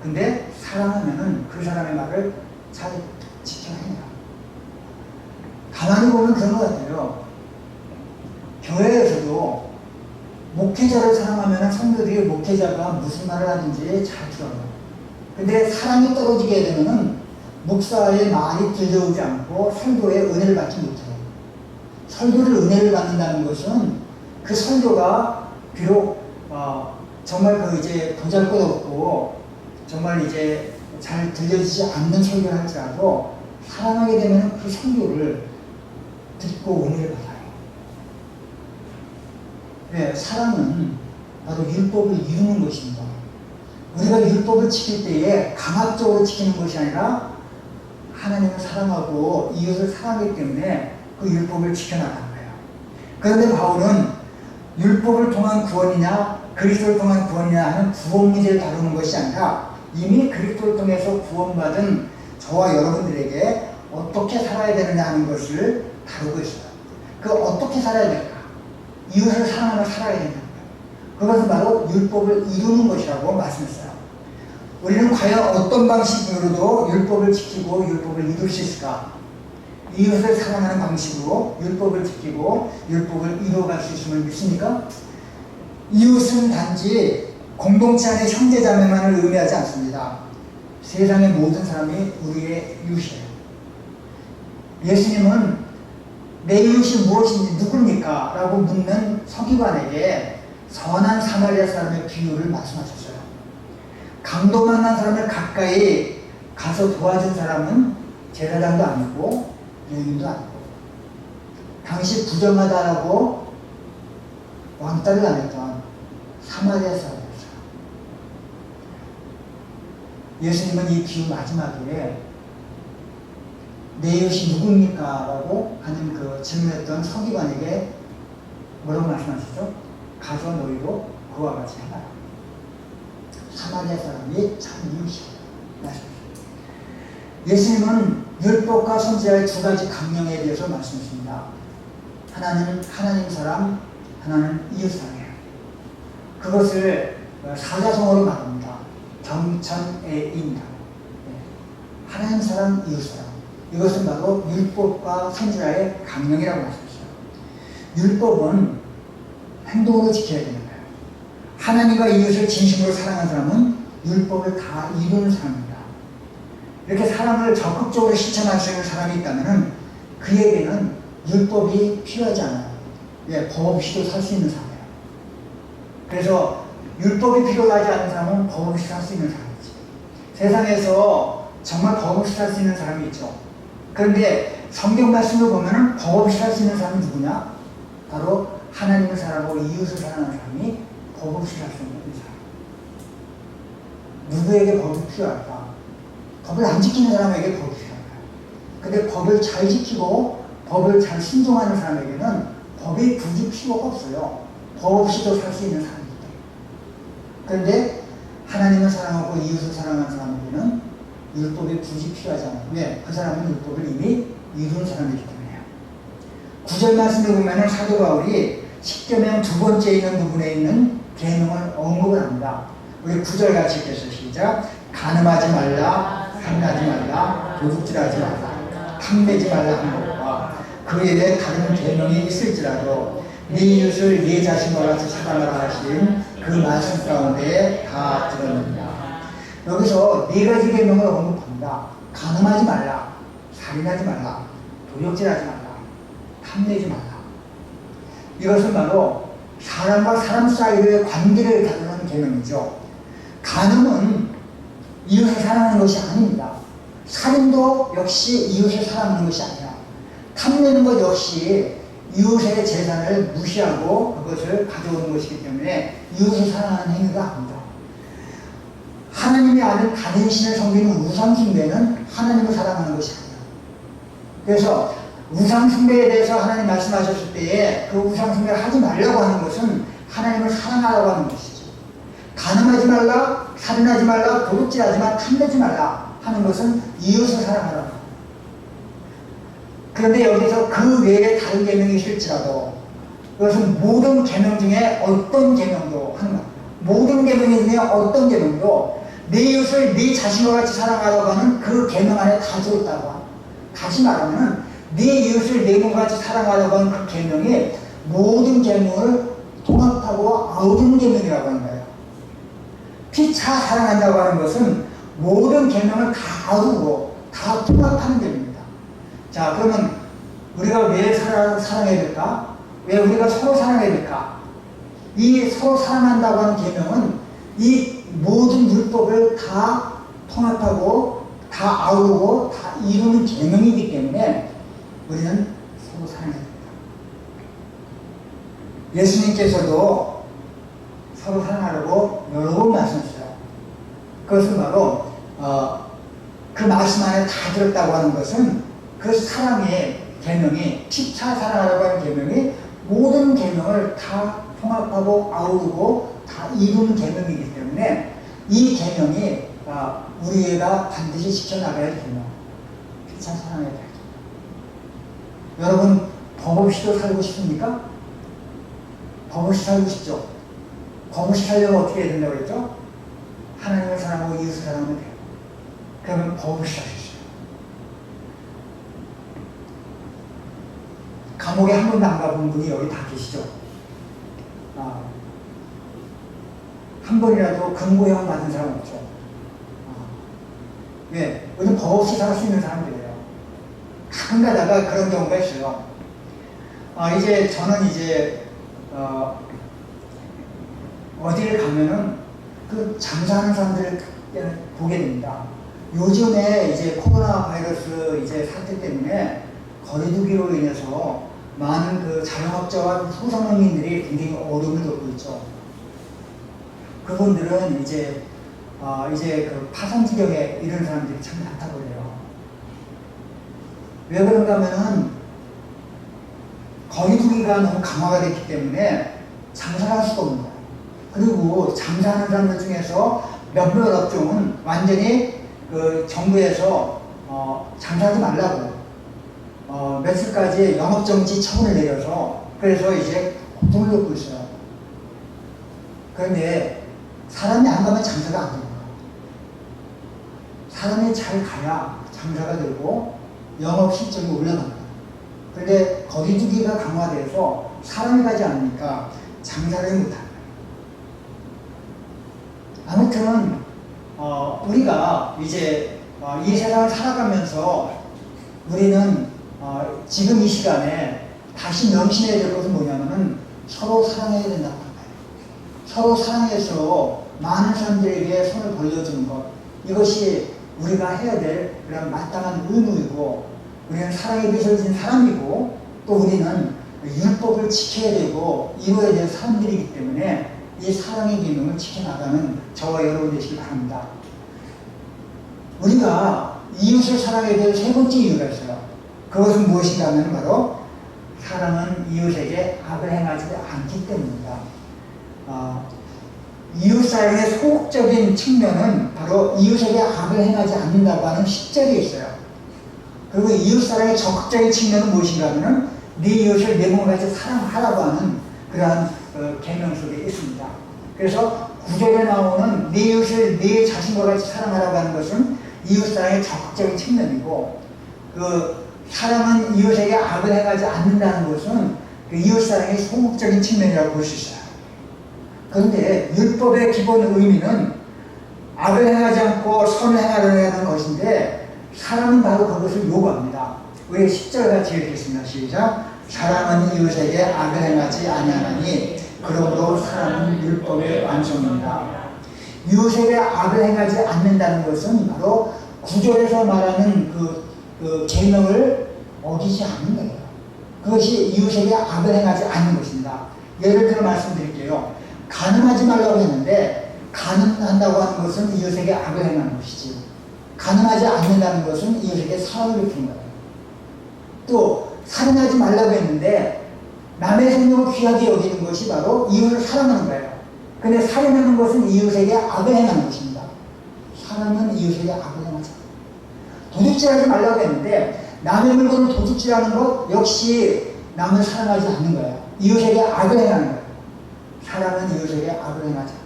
근데 사랑하면은 그 사람의 말을 잘 지켜내요. 가만히 보면 그런 것 같아요. 교회에서도 목회자를 사랑하면 성도들이 목회자가 무슨 말을 하는지 잘 들어요. 근데 사랑이 떨어지게 되면은 목사의 말이 들려오지 않고 설교에 은혜를 받지 못해요. 설교를 은혜를 받는다는 것은 그 설교가 비록 정말 그 이제 보잘것없고 정말 이제 잘 들려지지 않는 설교를 할지라도 사랑하게 되면 그 설교를 듣고 은혜를 받아요. 네, 사랑은 바로 율법을 이루는 것입니다. 우리가 율법을 지킬 때에 강압적으로 지키는 것이 아니라 하나님을 사랑하고 이웃을 사랑하기 때문에 그 율법을 지켜나가는 거예요. 그런데 바울은 율법을 통한 구원이냐 그리스도를 통한 구원이냐 하는 구원 문제를 다루는 것이 아니라 이미 그리스도를 통해서 구원받은 저와 여러분들에게 어떻게 살아야 되느냐 하는 것을 다루고 있어요. 그 어떻게 살아야 될까? 이웃을 사랑하며 살아야 된다. 그것은 바로 율법을 이루는 것이라고 말씀했어요. 우리는 과연 어떤 방식으로도 율법을 지키고 율법을 이룰 수 있을까? 이웃을 사랑하는 방식으로 율법을 지키고 율법을 이루어갈 수 있음을 믿습니까? 이웃은 단지 공동체 안의 형제자매만을 의미하지 않습니다. 세상의 모든 사람이 우리의 이웃이에요. 예수님은 내 이웃이 무엇인지 누굽니까? 라고 묻는 서기관에게 선한 사마리아 사람의 비유를 말씀하셨어요. 강도 만난 사람을 가까이 가서 도와준 사람은 제사장도 아니고 유인도 아니고 당시 부정하다라고 왕따를 당했던 사마리아 사람이었어요. 예수님은 이 비유 마지막에 내 이웃이 누굽니까? 라고 하는 그 질문했던 서기관에게 뭐라고 말씀하시죠? 가서 너희도 그와 같이 해라. 사마리아 사람이 참 이웃이에요. 말씀하십니다. 예수님은 율법과 선지자의 두 가지 강령에 대해서 말씀하십니다. 하나는 하나님 사랑, 하나는 이웃 사랑이에요. 그것을 사자성어로 말합니다. 경천애인이다. 하나님 사랑, 이웃 사랑. 이것은 바로 율법과 선지자의 강령이라고 말씀하셨어요. 율법은 행동으로 지켜야 되는 거예요. 하나님과 이웃을 진심으로 사랑하는 사람은 율법을 다 이루는 사람입니다. 이렇게 사랑을 적극적으로 실천할 수 있는 사람이 있다면 그에게는 율법이 필요하지 않아요. 예, 법 없이도 살 수 있는 사람이에요. 그래서 율법이 필요하지 않은 사람은 법 없이 살 수 있는 사람이지. 세상에서 정말 법 없이 살 수 있는 사람이 있죠. 그런데 성경 말씀을 보면은 법 없이 살 수 있는 사람이 누구냐? 바로 하나님을 사랑하고 이웃을 사랑하는 사람이 법 없이 살 수 있는 사람. 누구에게 법이 필요할까? 법을 안 지키는 사람에게 법이 필요할까요? 근데 법을 잘 지키고 법을 잘 순종하는 사람에게는 법이 굳이 필요가 없어요. 법 없이도 살 수 있는 사람이기 때문에. 그런데 하나님을 사랑하고 이웃을 사랑하는 사람에게는 율법이 굳이 필요하지 않아요. 왜? 그 사람은 율법을 이미 이룬 사람이기 때문에요. 9절 말씀에 보면 사도 바울이 십계명 두 번째에 있는 부분에 있는 계명을 언급을 합니다. 우리 9절 같이 읽겠어요. 시작. 간음하지 말라, 살인하지 말라, 도둑질하지 말라, 탐내지 말라 하는 것과 그 외에 다른 계명이 있을지라도 네 이웃을 네 자신과 같이 사랑하라 하신 그 말씀 가운데 다 들었느니라. 여기서 네 가지 계명을 언급합니다. 간음하지 말라, 살인하지 말라, 도둑질하지 말라, 탐내지 말라. 이것은 바로 사람과 사람 사이의 관계를 다루는 계명이죠. 간음은 이웃을 사랑하는 것이 아닙니다. 살인도 역시 이웃을 사랑하는 것이 아니라 탐내는 것 역시 이웃의 재산을 무시하고 그것을 가져오는 것이기 때문에 이웃을 사랑하는 행위가 아닙니다. 하나님이 아는 다른 신을 섬기는 우상숭배는 하나님을 사랑하는 것이 아니에요. 그래서 우상숭배에 대해서 하나님 말씀하셨을 때에 그 우상숭배를 하지 말라고 하는 것은 하나님을 사랑하라고 하는 것이죠. 간음하지 말라, 살인하지 말라, 도둑질하지 마, 탐내지 말라 하는 것은 이웃을 사랑하라고 합니다. 그런데 여기서 그 외에 다른 계명이 있을지라도 이것은 모든 계명 중에 어떤 계명도 하는 겁니다. 모든 계명 중에 어떤 계명도 내 이웃을 네 자신과 같이 사랑하라고 하는 그 계명 안에 다 들었다고 합니다. 다시 말하면 네 이웃을 내 몸과 같이 사랑하라고 하는 그 계명이 모든 계명을 통합하고 아우르는 계명이라고 하는 거예요. 피차 사랑한다고 하는 것은 모든 계명을 다 아우르고 다 통합하는 계명입니다. 자, 그러면 우리가 왜 사랑해야 될까? 왜 우리가 서로 사랑해야 될까? 이 서로 사랑한다고 하는 계명은 이 모든 율법을 다 통합하고 다 아우르고 다 이루는 계명이기 때문에 우리는 서로 사랑해야 됩니다. 예수님께서도 서로 사랑하라고 여러 번 말씀하셨어요. 그것은 바로 그 말씀 안에 다 들었다고 하는 것은 그 사랑의 계명이 피차 사랑하라고 하는 계명이 모든 계명을 다 통합하고 아우르고 다 이루는 계명이기 때문에 이 계명이 우리가 반드시 지켜나가야 할 계명, 피차 사랑해야 될 계명. 여러분 법 없이도 살고 싶습니까? 법 없이 살고 싶죠? 법 없이 살려면 어떻게 해야 된다고 그랬죠? 하나님을 사랑하고 이웃을 사랑하면 돼요. 그러면 법 없이 살 수 있어요. 감옥에 한 번도 안 가본 분이 여기 다 계시죠? 한 번이라도 금고형 받은 사람 없죠? 왜? 요즘 법 없이 살 수 있는 사람들이에요. 가끔 가다가 그런 경우가 있어요. 이제 저는 이제 어디를 가면은 그 장사하는 사람들을 보게 됩니다. 요즘에 이제 코로나 바이러스 이제 사태 때문에 거리두기로 인해서 많은 그 자영업자와 소상공인들이 굉장히 어려움을 겪고 있죠. 그분들은 이제 그 파산 지경에 이런 사람들이 참 많다고 그래요. 왜 그런가 하면은 거리두기가 너무 강화가 됐기 때문에 장사를 할 수가 없는 거예요. 그리고 장사하는 사람들 중에서 몇몇 업종은 완전히 그 정부에서 장사하지 말라고 며칠까지 영업정지 처분을 내려서 그래서 이제 고통을 겪고 있어요. 그런데 사람이 안 가면 장사가 안 됩니다. 사람이 잘 가야 장사가 되고 영업 실적이 올라갑니다. 그런데 거리두기가 강화돼서 사람이 가지 않으니까 장사를 못합니다. 아무튼 우리가 이제 이 세상을 살아가면서 우리는 지금 이 시간에 다시 명심해야 될 것은 뭐냐면은 서로 사랑해야 된다고 합니다. 서로 사랑해서 많은 사람들에게 손을 벌려주는 것, 이것이 우리가 해야 될 그런 마땅한 의무이고, 우리는 사랑에 빚어진 사람이고, 또 우리는 율법을 지켜야 되고 이루어야 될 사람들이기 때문에 이 사랑의 기능을 지켜나가는 저와 여러분 되시기 바랍니다. 우리가 이웃을 사랑해야 될 세 번째 이유가 있어요. 그것은 무엇인가 하면 바로 사랑은 이웃에게 악을 행하지 않기 때문입니다. 이웃 사랑의 소극적인 측면은 바로 이웃에게 악을 행하지 않는다고 하는 10절이 있어요. 그리고 이웃 사랑의 적극적인 측면은 무엇인가 하면 네 이웃을 내 몸같이 사랑하라고 하는 그러한 계명 속에 있습니다. 그래서 9절에 나오는 네 이웃을 네 자신과 같이 사랑하라고 하는 것은 이웃 사랑의 적극적인 측면이고, 그 사랑은 이웃에게 악을 행하지 않는다는 것은 그 이웃 사랑의 소극적인 측면이라고 볼 수 있어요. 그런데 율법의 기본 의미는 악을 행하지 않고 선을 행하려는 것인데, 사랑은 바로 그것을 요구합니다. 우리 10절 같이 읽겠습니다. 시작. 사랑은 이웃에게 악을 행하지 아니하나니 그러므로 사랑은 율법의 완성입니다. 이웃에게 악을 행하지 않는다는 것은 바로 9절에서 말하는 그 계명을 어기지 않는 거예요. 그것이 이웃에게 악을 행하지 않는 것입니다. 예를 들어 말씀드릴게요. 간음하지 말라고 했는데 간음한다고 하는 것은 이웃에게 악을 행하는 것이지, 간음하지 않는다는 것은 이웃에게 사랑을 베푸는 거예요. 또 살인하지 말라고 했는데 남의 생명을 귀하게 여기는 것이 바로 이웃을 사랑하는 거예요. 근데 살인하는 것은 이웃에게 악을 행하는 것입니다. 사랑은 이웃에게 악을 행하지 않아요. 도둑질하지 말라고 했는데 남의 물건을 도둑질하는 것 역시 남을 사랑하지 않는 거예요. 이웃에게 악을 행하는 거예요. 사랑은 이웃에게 악을 행하지 않아요.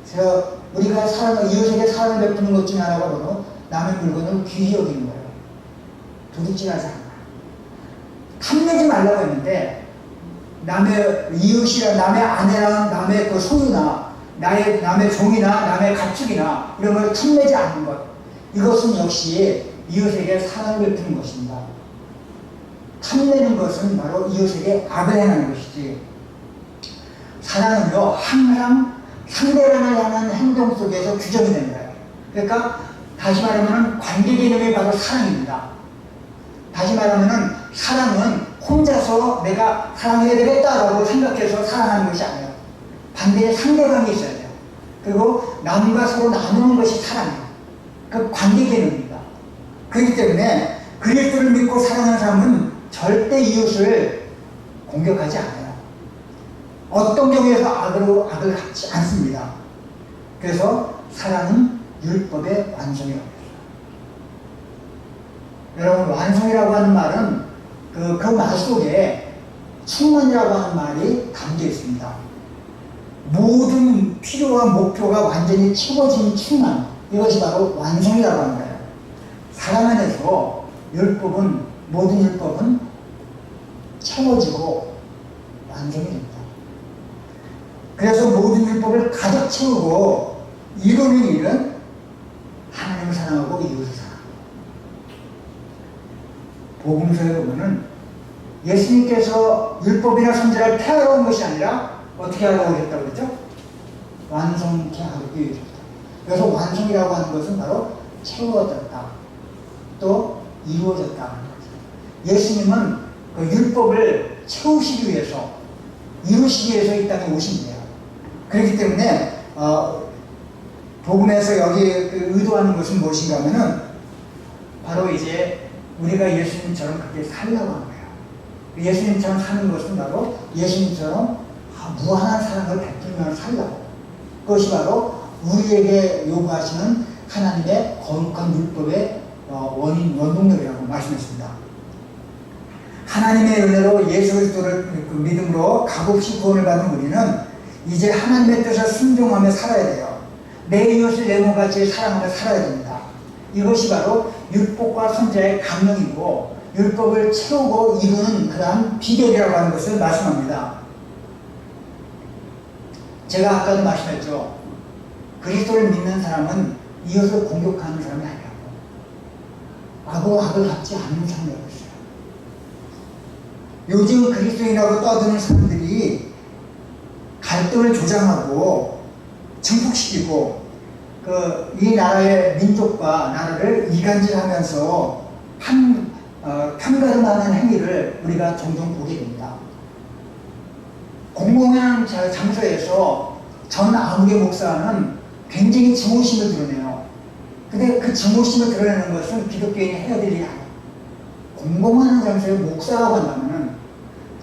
그래서 우리가 이웃에게 사랑을 베푸는 것 중에 하나가 바로 남의 물건을 귀히 여기는 거예요. 도둑질하지 않아요. 탐내지 말라고 했는데 남의 이웃이나 남의 아내나 남의 그 소유나 남의 종이나 남의 가축이나 이런 걸 탐내지 않는 것, 이것은 역시 이웃에게 사랑을 베푸는 것입니다. 탐내는 것은 바로 이웃에게 악을 행하는 것이지, 사랑은요 항상 상대방을 향한 행동 속에서 규정이 되는 거예요. 그러니까 다시 말하면 관계 개념이 바로 사랑입니다. 다시 말하면 사랑은 혼자서 내가 사랑해야 되겠다라고 생각해서 사랑하는 것이 아니에요. 반대에 상대방이 있어야 돼요. 그리고 남과 서로 나누는 것이 사랑이에요. 그 관계 개념입니다. 그렇기 때문에 그리스도를 믿고 사랑하는 사람은 절대 이웃을 공격하지 않아요. 어떤 경우에서 악을 갖지 않습니다. 그래서 사랑은 율법의 완성이라고 해요. 여러분, 완성이라고 하는 말은 그 말 속에 충만이라고 하는 말이 담겨 있습니다. 모든 필요와 목표가 완전히 채워진 충만, 이것이 바로 완성이라고 하는 거예요. 사랑 안에서 모든 율법은 채워지고 완성이 됩니다. 그래서 모든 율법을 가득 채우고 이루는 일은 하나님을 사랑하고 이웃을 사랑합니다. 복음서에 보면은 예수님께서 율법이나 선지자를 폐하러 온 것이 아니라 어떻게 하라고 했다고 그랬죠? 완성케 하기 위해서다. 그래서 완성이라고 하는 것은 바로 채워졌다, 또 이루어졌다 하는 거죠. 예수님은 그 율법을 채우시기 위해서, 이루시기 위해서 이 땅에 오신 거예요. 그렇기 때문에 복음에서 여기 의도하는 것은 무엇인가 하면은 바로 이제 우리가 예수님처럼 그렇게 살려고 하는 거예요. 예수님처럼 사는 것은 바로 예수님처럼 무한한 사랑을 베풀며 살려고, 그것이 바로 우리에게 요구하시는 하나님의 거룩한 율법의 원동력이라고 말씀했습니다. 하나님의 은혜로 예수 그리스도를 믿음으로 값없이 구원을 받은 우리는 이제 하나님의 뜻을 순종하며 살아야 돼요. 내 이웃을 내 몸같이 사랑하며 살아야 됩니다. 이것이 바로 율법과 선자의 강령이고 율법을 채우고 이루는 그러한 비결이라고 하는 것을 말씀합니다. 제가 아까도 말씀했죠. 그리스도를 믿는 사람은 이웃을 공격하는 사람이 아니라고. 악으로 악을 갚지 않는 사람이라고 했어요. 요즘 그리스도인이라고 떠드는 사람들이 갈등을 조장하고 증폭시키고 이 나라의 민족과 나라를 이간질하면서 편가름하는 행위를 우리가 종종 보게 됩니다. 공공한 장소에서 전 아무개 목사는 굉장히 증오심을 드러내요. 근데 그 증오심을 드러내는 것은 기독교인이 해야 될 일이 아니에요. 공공한 장소에 목사라고 한다면은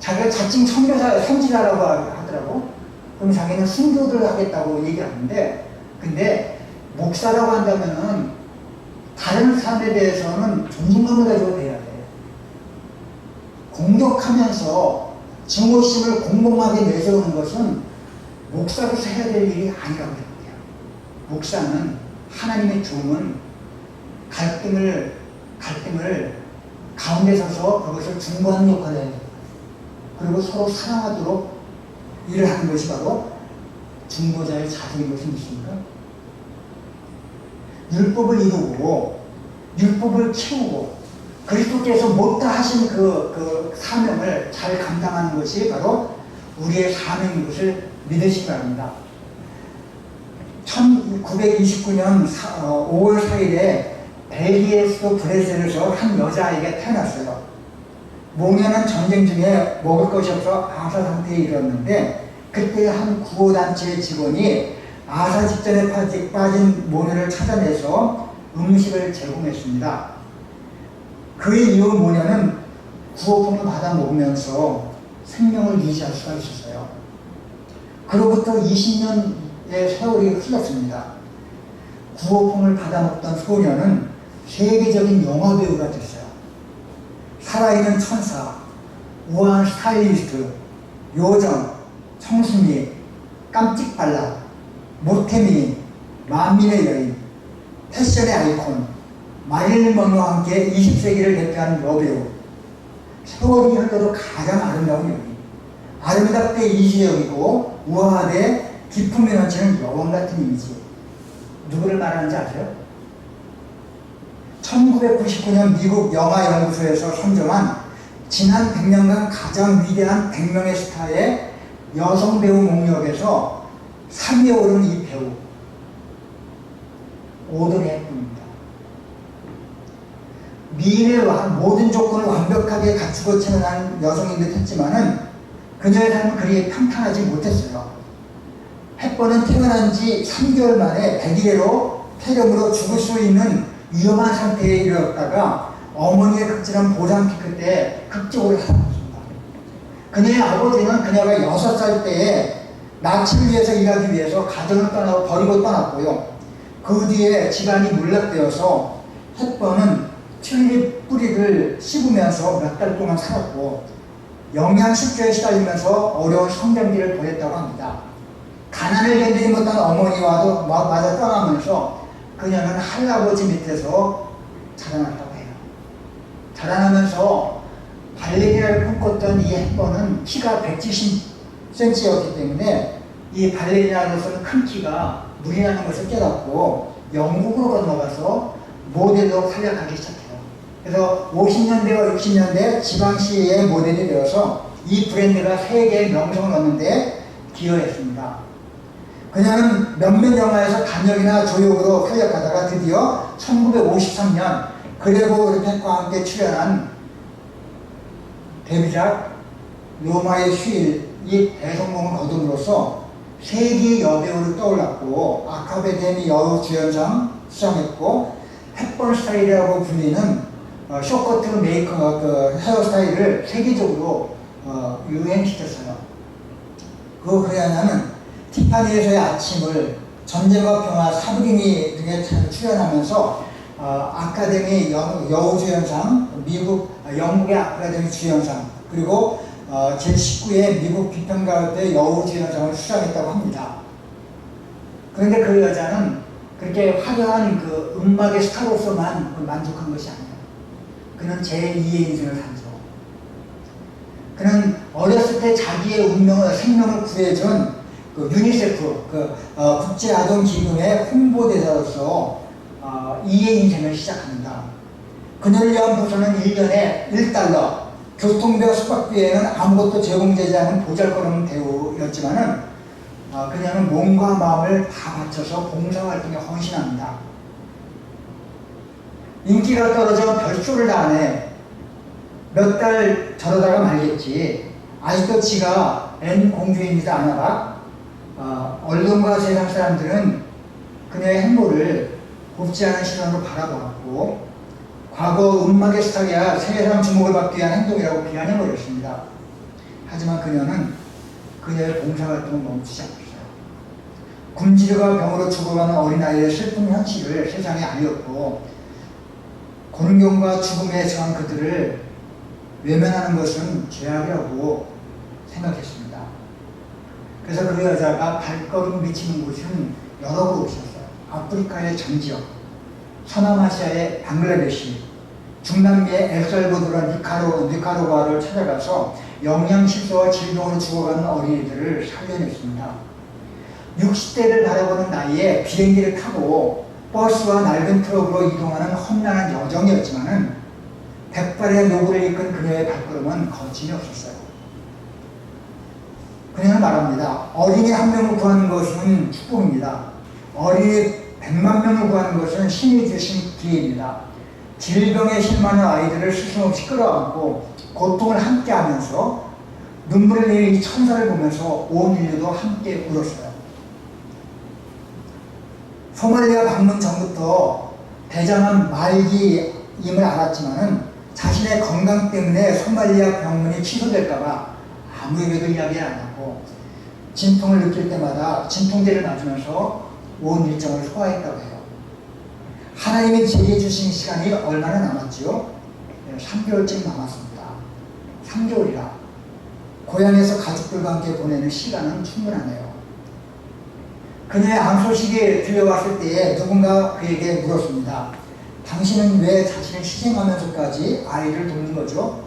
자기가 자칭 선지자라고 하더라고. 그럼 자기는 순교를 하겠다고 얘기하는데, 근데 목사라고 한다면은 다른 사람에 대해서는 존중감을 가지고 돼야 돼. 공격하면서 증오심을 공공하게 내세우는 것은 목사로서 해야 될 일이 아니라고 생각해요. 목사는 하나님의 종은 갈등을 가운데 서서 그것을 중보하는 역할을 해야 돼요. 그리고 서로 사랑하도록 일을 하는 것이 바로 중보자의 자세인 것이 무엇입니까? 율법을 이루고 율법을 채우고 그리스도께서 못다 하신 그 사명을 잘 감당하는 것이 바로 우리의 사명인 것을 믿으시기 바랍니다. 1929년 5월 4일에 벨기에에서 브레셀에서 한 여자아이가 태어났어요. 모녀는 전쟁 중에 먹을 것이 없어 아사 상태에 이르렀는데 그때 한 구호단체의 직원이 아사 직전에 빠진 모녀를 찾아내서 음식을 제공했습니다. 그 이후 모녀는 구호품을 받아 먹으면서 생명을 유지할 수가 있었어요. 그로부터 20년의 세월이 흘렀습니다. 구호품을 받아 먹던 소녀는 세계적인 영화배우가 됐어요. 살아있는 천사, 우아한 스타일리스트, 요정, 청순미, 깜찍발랄, 모태미인, 만민의 여인, 패션의 아이콘, 마릴린 먼로와 함께 20세기를 대표하는 여배우, 세월이 흘러도 가장 아름다운 여인, 아름답되 이지적이고 우아하되 기품이 넘치는 여왕 같은 이미지. 누구를 말하는지 아세요? 1999년 미국 영화연구소에서 선정한 지난 100년간 가장 위대한 100명의 스타의 여성 배우 목록에서 3위에 오른 이 배우 오드리 헵번입니다. 미인의 모든 조건을 완벽하게 갖추고 태어난 여성인 듯 했지만은 그녀의 삶은 그리 평탄하지 못했어요. 헵번은 태어난 지 3개월 만에 백일해로 폐렴으로 죽을 수 있는 위험한 상태에 이르렀다가 어머니의 극진한 보상 피크 때 극적으로 살아났습니다. 그녀의 아버지는 그녀가 6살 때에 낯을 위해서 일하기 위해서 가정을 떠나고 버리고 떠났고요. 그 뒤에 집안이 몰락되어서 헵번은 튤립 뿌리를 씹으면서 몇 달 동안 살았고 영양실조에 시달리면서 어려운 성장기를 보냈다고 합니다. 가난을 견디지 못한 어머니와도 마저 떠나면서 그녀는 할아버지 밑에서 자라났다고 해요. 자라나면서 발레리나를 꿈꿨던 이 헵번은 키가 170cm였기 때문에 이 발레리나로서는 큰 키가 무리라는 것을 깨닫고 영국으로 건너가서 모델로 활약하기 시작해요. 그래서 50년대와 60년대 지방시의 모델이 되어서 이 브랜드가 세계의 명성을 얻는 데 기여했습니다. 그녀는 몇몇 영화에서 단역이나 조역으로 활약하다가 드디어 1953년 그레고리 펫과 함께 출연한 데뷔작 로마의 휴일 대성공을 거둠으로써 세계 여배우로 떠올랐고 아카데미 여우주연상 수상했고 헵번 스타일이라고 불리는 쇼커트 메이크업 헤어스타일을 세계적으로 유행시켰어요. 그러냐면 티파니에서의 아침을 전쟁과 평화 사부리니 등에 출연하면서 아카데미 여우주연상, 영국의 아카데미 주연상, 그리고 제19회 미국 비평가대 여우주연상을 수상했다고 합니다. 그런데 그 여자는 그렇게 화려한 그 음악의 스타로서만 만족한 것이 아니에요. 그는 제2의 인생을 살죠. 그는 어렸을 때 자기의 운명을, 생명을 구해준 그 유니세프, 국제아동기금의 홍보대사로서 2의 인생을 시작합니다. 그녀를 위한 부서는 1년에 $1, 교통비와 숙박비에는 아무것도 제공되지 않은 보잘것없는 대우였지만은 그녀는 몸과 마음을 다 바쳐서 봉사활동에 헌신합니다. 인기가 떨어져 별소를 다 하네. 몇 달 저러다가 말겠지. 아직도 지가 N 공주입니다 안 알아? 언론과 세상 사람들은 그녀의 행보를 곱지 않은 시선으로 바라보았고 과거 음악의 스타가 세상 주목을 받기 위한 행동이라고 비난해버렸습니다. 하지만 그녀는 그녀의 봉사활동을 멈추지 않았어요. 굶주려가 병으로 죽어가는 어린아이의 슬픈 현실을 세상에 알렸고 곤경과 죽음에 처한 그들을 외면하는 것은 죄악이라고 생각했습니다. 그래서 그 여자가 발걸음 미치는 곳은 여러 곳 있었어요. 아프리카의 전 지역, 서남아시아의 방글라데시, 중남미의 엘살바도르와 니카라과를 찾아가서 영양실조와 질병으로 죽어가는 어린이들을 살려냈습니다. 60대를 바라보는 나이에 비행기를 타고 버스와 낡은 트럭으로 이동하는 험난한 여정이었지만은 백발의 노고를 이끈 그녀의 발걸음은 거침이 없었어요. 그녀는 말합니다. 어린이 한 명을 구하는 것은 축복입니다. 어린이 100만 명을 구하는 것은 신이 주신 기회입니다. 질병에 실망하는 아이들을 스스럼없이 끌어안고 고통을 함께하면서 눈물을 흘리는 이 천사를 보면서 온 인류도 함께 울었어요. 소말리아 방문 전부터 대장암 말기임을 알았지만은 자신의 건강 때문에 소말리아 병문이 취소될까봐 아무에게도 이야기 안 하고 진통을 느낄 때마다 진통제를 놔주면서 온 일정을 소화했다고 해요. 하나님이 제게 주신 시간이 얼마나 남았지요? 3개월쯤 남았습니다. 3개월이라 고향에서 가족들과 함께 보내는 시간은 충분하네요. 그녀의 암 소식이 들려왔을 때에 누군가 그에게 물었습니다. 당신은 왜 자신을 희생하면서까지 아이를 돕는 거죠?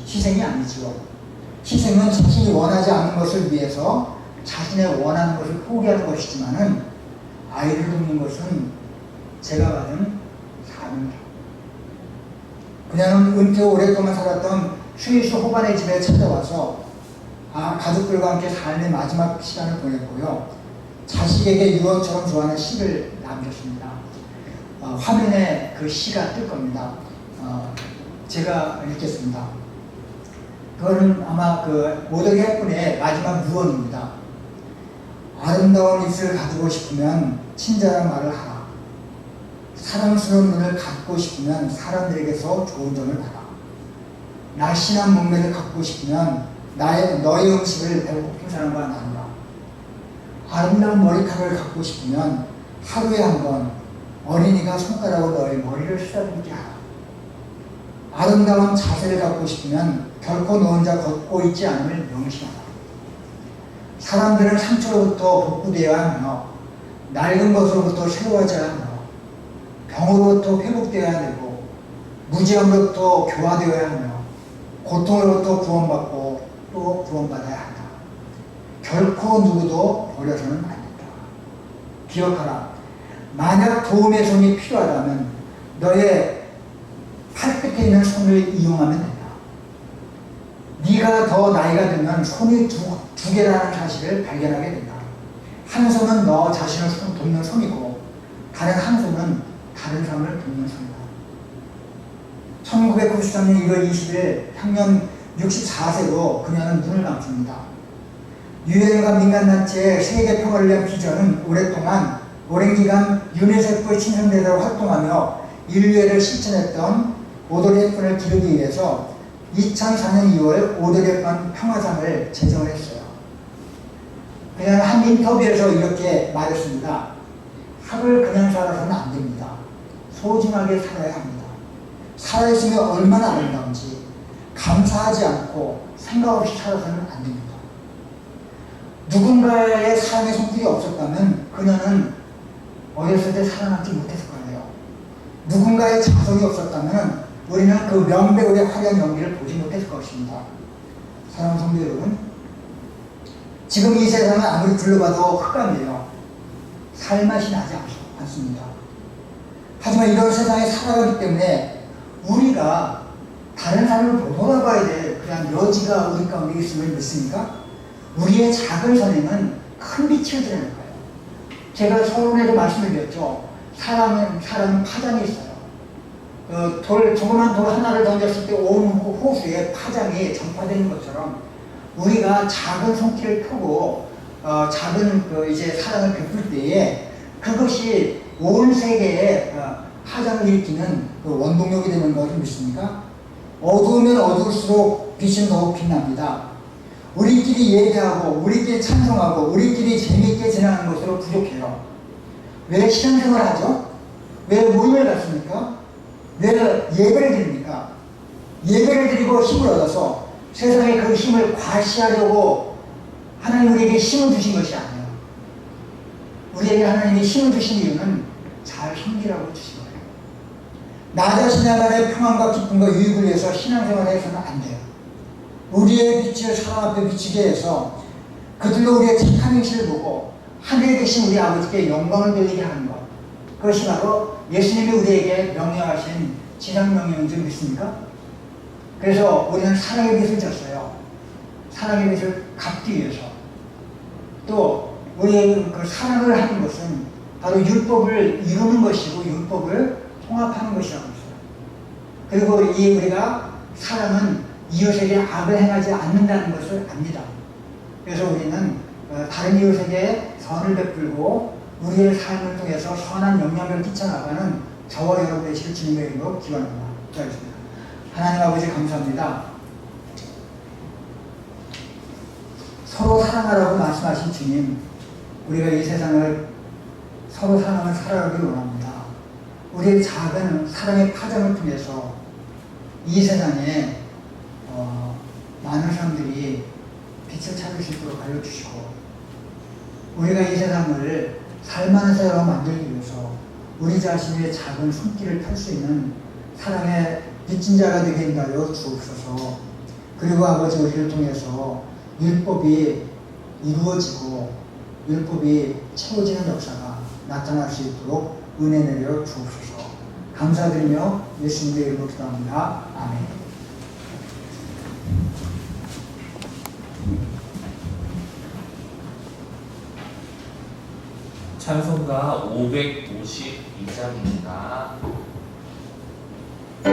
희생이 아니죠. 희생은 자신이 원하지 않는 것을 위해서 자신의 원하는 것을 포기하는 것이지만은 아이를 돕는 것은 제가 받은 사명이다. 그녀는 은퇴 오랫동안 살았던 스위스 호반의 집에 찾아와서 가족들과 함께 삶의 마지막 시간을 보냈고요. 자식에게 유언처럼 좋아하는 시를 남겼습니다. 화면에 그 시가 뜰 겁니다. 제가 읽겠습니다. 그거는 아마 그 오더리 헵번의 마지막 유언입니다. 아름다운 입술을 가지고 싶으면 친절한 말을 하라. 사랑스러운 눈을 갖고 싶으면 사람들에게서 좋은 점을 받아. 날씬한 몸매를 갖고 싶으면 너의 음식을 배고픈 사람과 나누라. 아름다운 머리카락을 갖고 싶으면 하루에 한 번 어린이가 손가락으로 너의 머리를 쓰다듬게 하라. 아름다운 자세를 갖고 싶으면 결코 너 혼자 걷고 있지 않음을 명심하라. 사람들은 상처로부터 복구되어야 하며 낡은 것으로부터 새로워져야 하며 병으로부터 회복되어야 되고 무지함으로부터 교화되어야 하며 고통으로부터 구원받고 또 구원받아야 한다. 결코 누구도 버려서는 안 된다. 기억하라. 만약 도움의 손이 필요하다면 너의 팔끝에 있는 손을 이용하면 된다. 네가 더 나이가 들면 손이 두 개라는 사실을 발견하게 된다. 한 손은 너 자신을 돕는 손이고 다른 한 손은 다른 사람을 돕는 손이다. 1993년 1월 20일 향년 64세로 그녀는 눈을 감습니다. 유엔과 민간단체의 세계 평화를 위한 비전은 오랜 기간 유니세프 친선대사로 활동하며 인류애를 실천했던 오더리 헵번을 기르기 위해서 2004년 2월 오더리 헵번 평화상을 제정을 했어요. 그냥 한 인터뷰에서 이렇게 말했습니다. 하루를 그냥 살아서는 안 됩니다. 소중하게 살아야 합니다. 살아있으면 얼마나 아름다운지 감사하지 않고 생각 없이 살아서는 안 됩니다. 누군가의 삶의 손길이 없었다면 그녀는 어렸을 때 살아남지 못했을 거예요. 누군가의 자성이 없었다면 우리는 그 명배우의 화려한 연기를 보지 못했을 것입니다. 사랑하는 성도 여러분, 지금 이 세상은 아무리 둘러봐도 흑암이에요. 살맛이 나지 않습니다. 하지만 이런 세상에 살아가기 때문에 우리가 다른 사람을 돌아봐야 될 그런 여지가 우리 가운데 있음을 믿습니까? 우리의 작은 선행은 큰 빛을 드러낼 거예요. 제가 서론에도 말씀을 드렸죠. 사람은 파장이 있어요. 조그만 돌 하나를 던졌을 때 온 호수에 파장이 전파되는 것처럼 우리가 작은 손길을 펴고 작은 이제 사랑을 베풀 때에 그것이 온 세계에 파장을 일으키는 원동력이 되는 것을 믿습니까? 어두우면 어두울수록 빛은 더욱 빛납니다. 우리끼리 얘기하고 우리끼리 찬송하고 우리끼리 재미있게 지나가는 것으로 부족해요. 왜 신앙생활을 하죠? 왜 모임을 갖습니까? 왜 예배를 드립니까? 예배를 드리고 힘을 얻어서 세상에 그 힘을 과시하려고 하나님 우리에게 힘을 주신 것이 아니에요. 우리에게 하나님이 힘을 주신 이유는 잘 섬기라고 주신 거예요. 나 자신만의 평안과 기쁨과 유익을 위해서 신앙생활을 해서는 안 돼요. 우리의 빛을 사람 앞에 비치게 해서 그들로 우리의 착한 행실을 보고 하늘에 계신 우리 아버지께 영광을 돌리게 하는 것, 그것이 바로 예수님이 우리에게 명령하신 지상명령인 줄 믿습니까? 그래서 우리는 사랑의 빛을 졌어요. 사랑의 빛을 갚기 위해서. 또 우리의 그 사랑을 하는 것은 바로 율법을 이루는 것이고 율법을 통합하는 것이라고 했어요. 그리고 우리가 사랑은 이웃에게 악을 행하지 않는다는 것을 압니다. 그래서 우리는 다른 이웃에게 선을 베풀고 우리의 삶을 통해서 선한 영향을 끼쳐나가는 저와 여러분 되시길 주님의 이름으로 기원합니다. 기도하겠습니다. 하나님 아버지 감사합니다. 서로 사랑하라고 말씀하신 주님, 우리가 이 세상을 서로 사랑을 살아가길 원합니다. 우리의 작은 사랑의 파장을 통해서 이 세상에 많은 사람들이 빛을 찾을 수 있도록 알려주시고 우리가 이 세상을 살만한 세상으로 만들기 위해서 우리 자신의 작은 손길을 펼 수 있는 사랑의 빚진 자가 되게 인도하여 주옵소서. 그리고 아버지 우리를 통해서 율법이 이루어지고 율법이 채워지는 역사가 나타날 수 있도록 은혜 내려 주옵소서. 감사드리며 예수님의 이름으로 기도합니다. 아멘. 찬송가 552장입니다. 내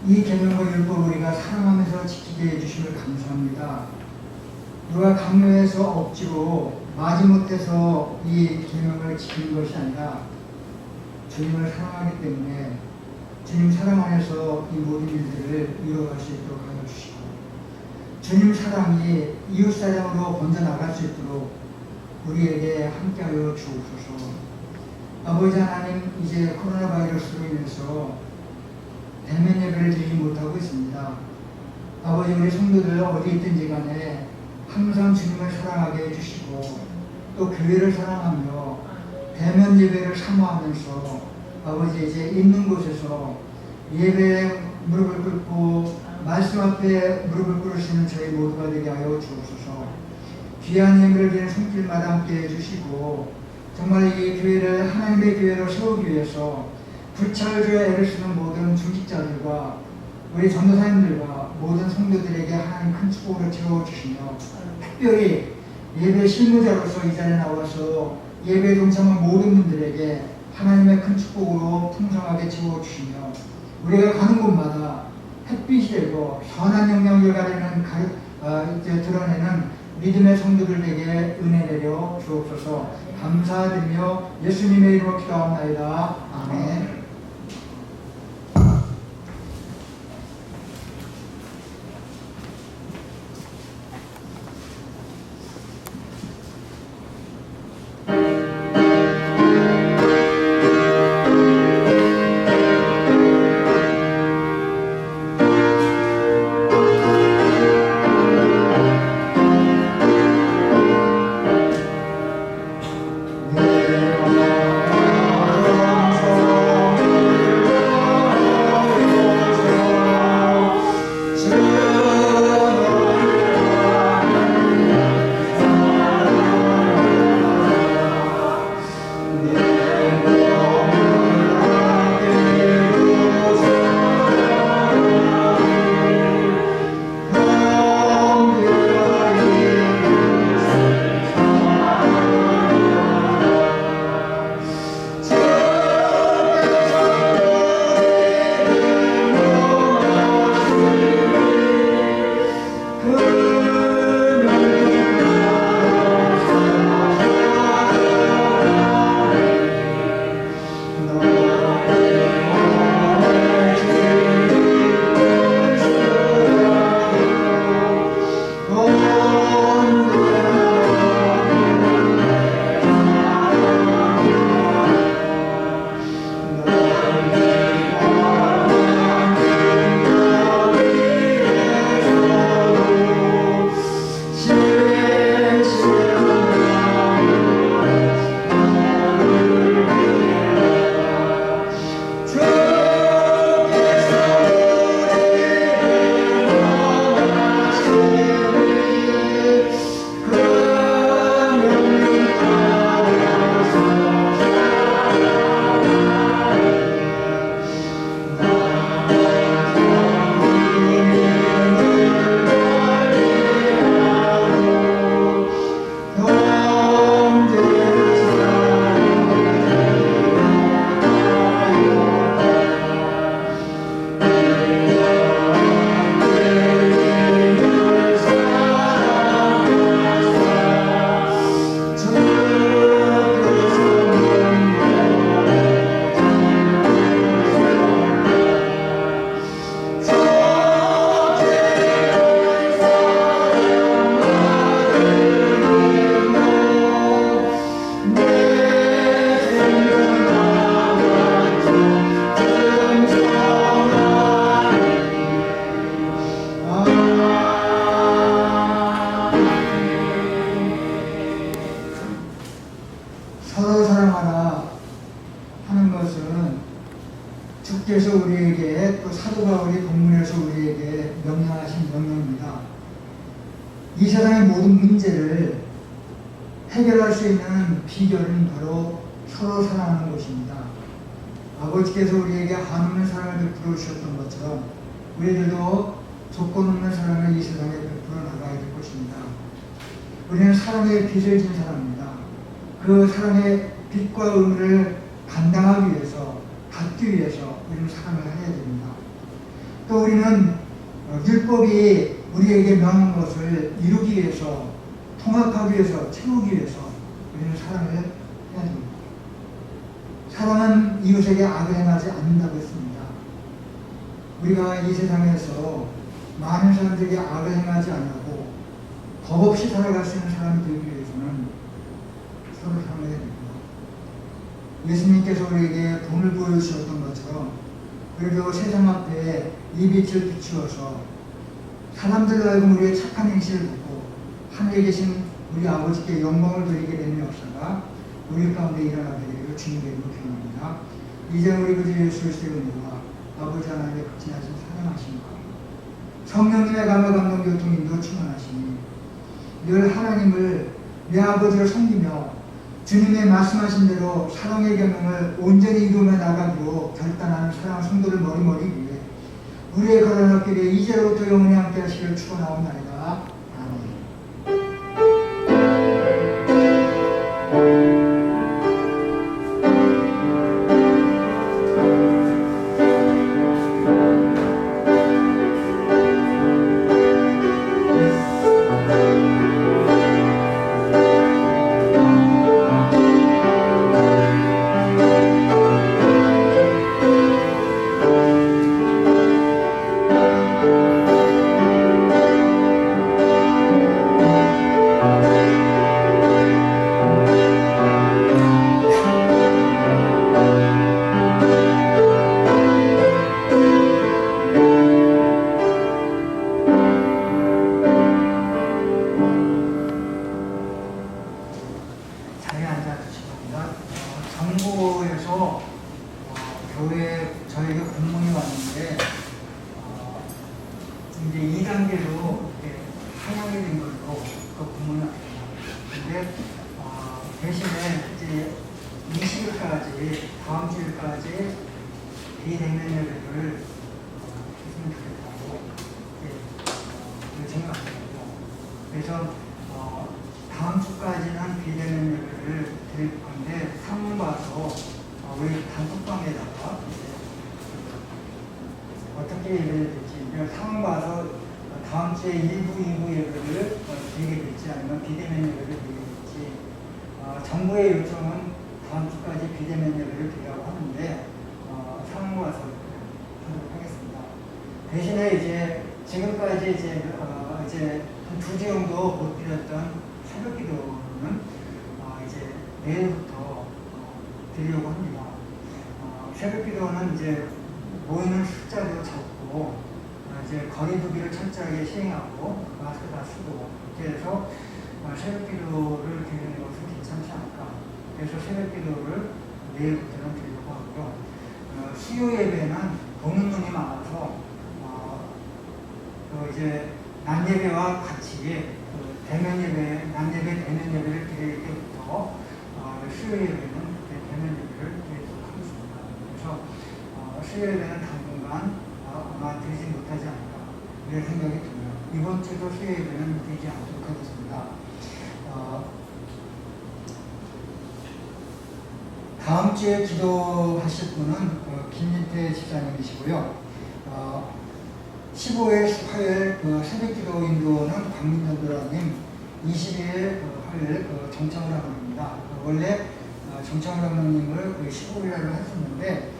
이 계명과 율법을 우리가 사랑하면서 지키게 해주심을 감사합니다. 우리가 강요해서 억지로 마지못해서 이 계명을 지키는 것이 아니라 주님을 사랑하기 때문에 주님 사랑 안에서 이 모든 일들을 이루어갈 수 있도록 하여 주시고, 주님 사랑이 이웃사랑으로 번져나갈 수 있도록 우리에게 함께하여 주옵소서. 아버지 하나님, 이제 코로나 바이러스로 인해서 대면 예배를 드리지 못하고 있습니다. 아버지, 우리 성도들 어디 있든지 간에 항상 주님을 사랑하게 해주시고 또 교회를 사랑하며 대면 예배를 사모하면서 아버지 이제 있는 곳에서 예배에 무릎을 꿇고 말씀 앞에 무릎을 꿇을 수 있는 저희 모두가 되게 하여 주옵소서. 귀한 예배를 드리는 손길마다 함께 해주시고 정말 이 교회를 하나님의 교회로 세우기 위해서 불철주야 애를 쓰는 모든 중직자들과 우리 전도사님들과 모든 성도들에게 하나님 큰 축복으로 채워주시며 특별히 예배 실무자로서 이 자리에 나와서 예배에 동참한 모든 분들에게 하나님의 큰 축복으로 풍성하게 채워주시며 우리가 가는 곳마다 햇빛이 되고 선한 영향을 가리는 드러내는 믿음의 성도들에게 은혜 내려 주옵소서. 감사드리며 예수님의 이름으로 기도합나이다. 아멘. 서로 사랑하라 하는 것은 주께서 우리에게 또 사도 바울이 본문에서 우리에게 명령하신 명령입니다. 이 세상의 모든 문제를 해결할 수 있는 비결은 바로 서로 사랑하는 것입니다. 아버지께서 우리에게 한없는 사랑을 베풀어 주셨던 것처럼 우리들도 조건 없는 사랑을 이 세상에 베풀어 나가야 될 것입니다. 우리는 사랑의 빚을 진 사람입니다. 그 사랑의 빚과 의무를 감당하기 위해서, 받기 위해서 우리는 사랑을 해야 됩니다. 또 우리는 율법이 우리에게 명한 것을 이루기 위해서, 통합하기 위해서, 채우기 위해서 우리는 사랑을 해야 됩니다. 사랑은 이웃에게 악을 행하지 않는다고 했습니다. 우리가 이 세상에서 많은 사람들에게 악을 행하지 않고 법 없이 살아갈 수 있는 사람이 되기 위해서는 서로 사랑해야 됩니다. 예수님께서 우리에게 돈을 보여주셨던 것처럼 그리고 세상 앞에 이 빛을 비추어서 사람들 알고 우리의 착한 행실을 보고 하늘에 계신 우리 아버지께 영광을 드리게 되는 역사가 우리 가운데 일어나게 되기를 주님의 이름으로 기원합니다. 이제 우리 구주 예수 그리스도의 은혜와 아버지 하나님의 극진하신 사랑하심과 성령님의 감화 감동 교통 인도 충만하시니 늘 하나님을 내 아버지를 섬기며 주님의 말씀하신 대로 사랑의 계명을 온전히 이루며 나가기로 결단하는 사랑하는 성도를 머리머리 위해 우리의 걸어갈 길에 이제로부터 영원히 함께 하시기를 축원하옵나이다. 아멘. 자리에 앉아주시기 바랍니다. 정부에서 교회 저에게 공문이 왔는데 이제 2단계로 하향이 된 걸로 그 공문이 왔습니다. 근데 대신에 이제 20일까지 다음 주일까지 비대면 예배를 했으면 좋겠다고 요청이 왔거든요. 그래서 다음 주까지는 비대면 예배를 드릴 건데 상문 봐서 우리 단톡방에다가 어떻게 예배를 드릴지 상문 봐서 다음 주에 1부, 2부 예배를 드리게 될지 아니면 비대면 예배를 드리게 될지 정부의 요청은 다음 주까지 비대면 예배를 드리라고 하는데 상문 봐서 하도록 하겠습니다. 대신에 이제 지금까지 이제 한 2주 정도 못 드렸던 새벽 기도는 이제 내일부터 드리려고 합니다. 새벽 기도는 이제 모이는 숫자도 적고 이제 거리두기를 철저하게 시행하고 마스크 다 쓰고 이렇게 해서 새벽 기도를 드리는 것은 괜찮지 않을까. 그래서 새벽 기도를 내일부터는 드리려고 하고요. 수요 예배는 보는 눈이 많아서 이제 낮 예배와 같이 대면 예배, 낮 예배, 대면 예배를 드릴 때부터 수요 예배는 대면 예배를 드리도록 하겠습니다. 그래서 수요 예배는 당분간 아마 드리지 못하지 않을까 이런 생각이 듭니다. 이번 주도 수요 예배는 드리지 않도록 하겠습니다. 다음 주에 기도하실 분은 김진태 집사님이시고요. 15일 화요일 새벽 기도 인도는 광민전도라님, 22일 화요일 정창훈 장로입니다. 원래 정창훈 장로님을 15일날로 했었는데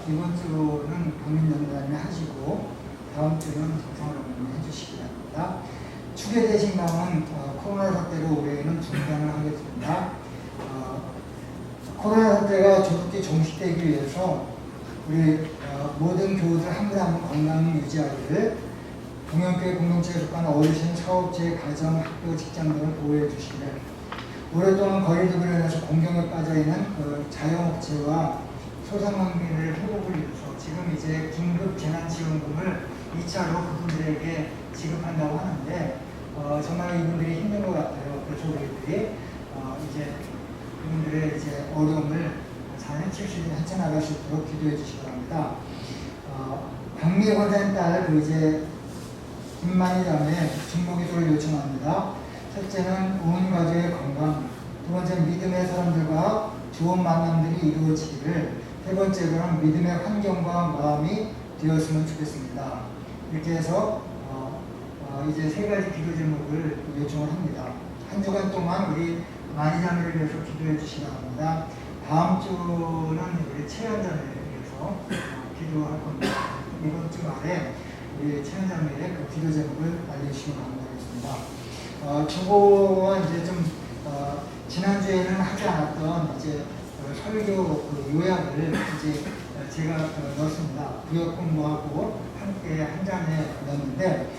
이번 주는 광민전도라님이 하시고 다음 주는 정창훈 장로님이 해주시기 바랍니다. 추계대신 강은 코로나 사태로 올해는 중단을 하겠습니다. 코로나 사태가 조속히 종식되기 위해서 우리 모든 교우들 한 분 한 분 건강 유지하기를 동양교회 공동체에 속한 어르신, 사업체, 가정, 학교, 직장 등을 보호해 주시기를 오랫동안 거리두기로 인해서 공경에 빠져있는 자영업체와 소상공인을 회복을 위해서 지금 이제 긴급 재난지원금을 2차로 그분들에게 지급한다고 하는데 정말 이분들이 힘든 것 같아요. 그래서 우리들이 이제 그분들의 이제 어려움을 잘 헤쳐나갈 수 있도록 기도해 주시기 바랍니다. 박미애 권사님 딸 이제 김만희 자매 중보기도를 요청합니다. 첫째는 온 가족의 건강, 두 번째는 믿음의 사람들과 좋은 만남들이 이루어지기를, 세 번째로는 믿음의 환경과 마음이 되었으면 좋겠습니다. 이렇게 해서 이제 세 가지 기도 제목을 요청을 합니다. 한 주간 동안 우리 만인자매를 위해서 기도해 주시기 바랍니다. 다음 주는 우리 최연자매를 위해서 기도할 겁니다. 이번 주 말에 우리 최연자매의 그 기도 제목을 알려주시기 바랍니다. 중고와 이제 좀 지난주에는 하지 않았던 이제 설교 그 요약을 이제 제가 넣었습니다. 구역 공부하고 함께 한 장에 넣었는데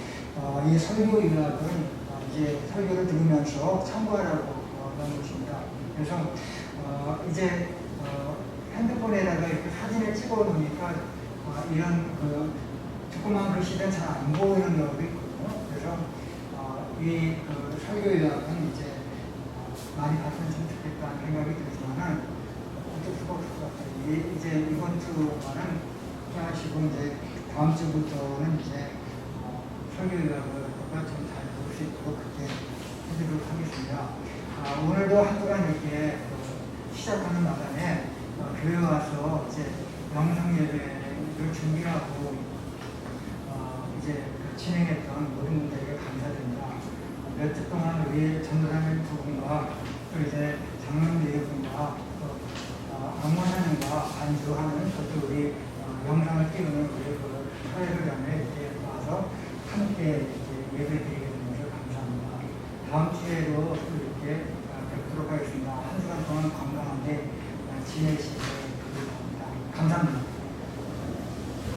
이 설교 요약은 이제 설교를 들으면서 참고하라고 넣은 것입니다. 그래서 이제 핸드폰에다가 이렇게 사진을 찍어 놓으니까 이런 그 조그만 글씨는 잘 안 보이는 경우도 있거든요. 그래서 이 그 설교 요약은 이제 많이 봤으면 좀 좋겠다는 생각이 들지만은 어쩔 수가 없을 것 같아요. 이제 이번 주만은 하시고 이제 다음 주부터는 이제 설교 요약을 좀 잘 볼 수 있도록 그렇게 해드리도록 하겠습니다. 오늘도 한 주간 이렇게 시작하는 마당에 교회 와서 이제 영상 예배를 준비하고 이제 진행했던 모든 분들에게 감사드립니다. 몇 주 동안 우리 전도사님 두 분과 또 이제 장로님 네 분과 안무하는과 반주하는 또 우리 영상을 띄우는 우리 그 사회를 이렇게 와서 함께 예배드리게 된 것을 감사합니다. 다음 주에도 또 이렇게 뵙도록 하겠습니다. 한 주간 동안 건강하게 지내시길 바랍니다. 감사합니다.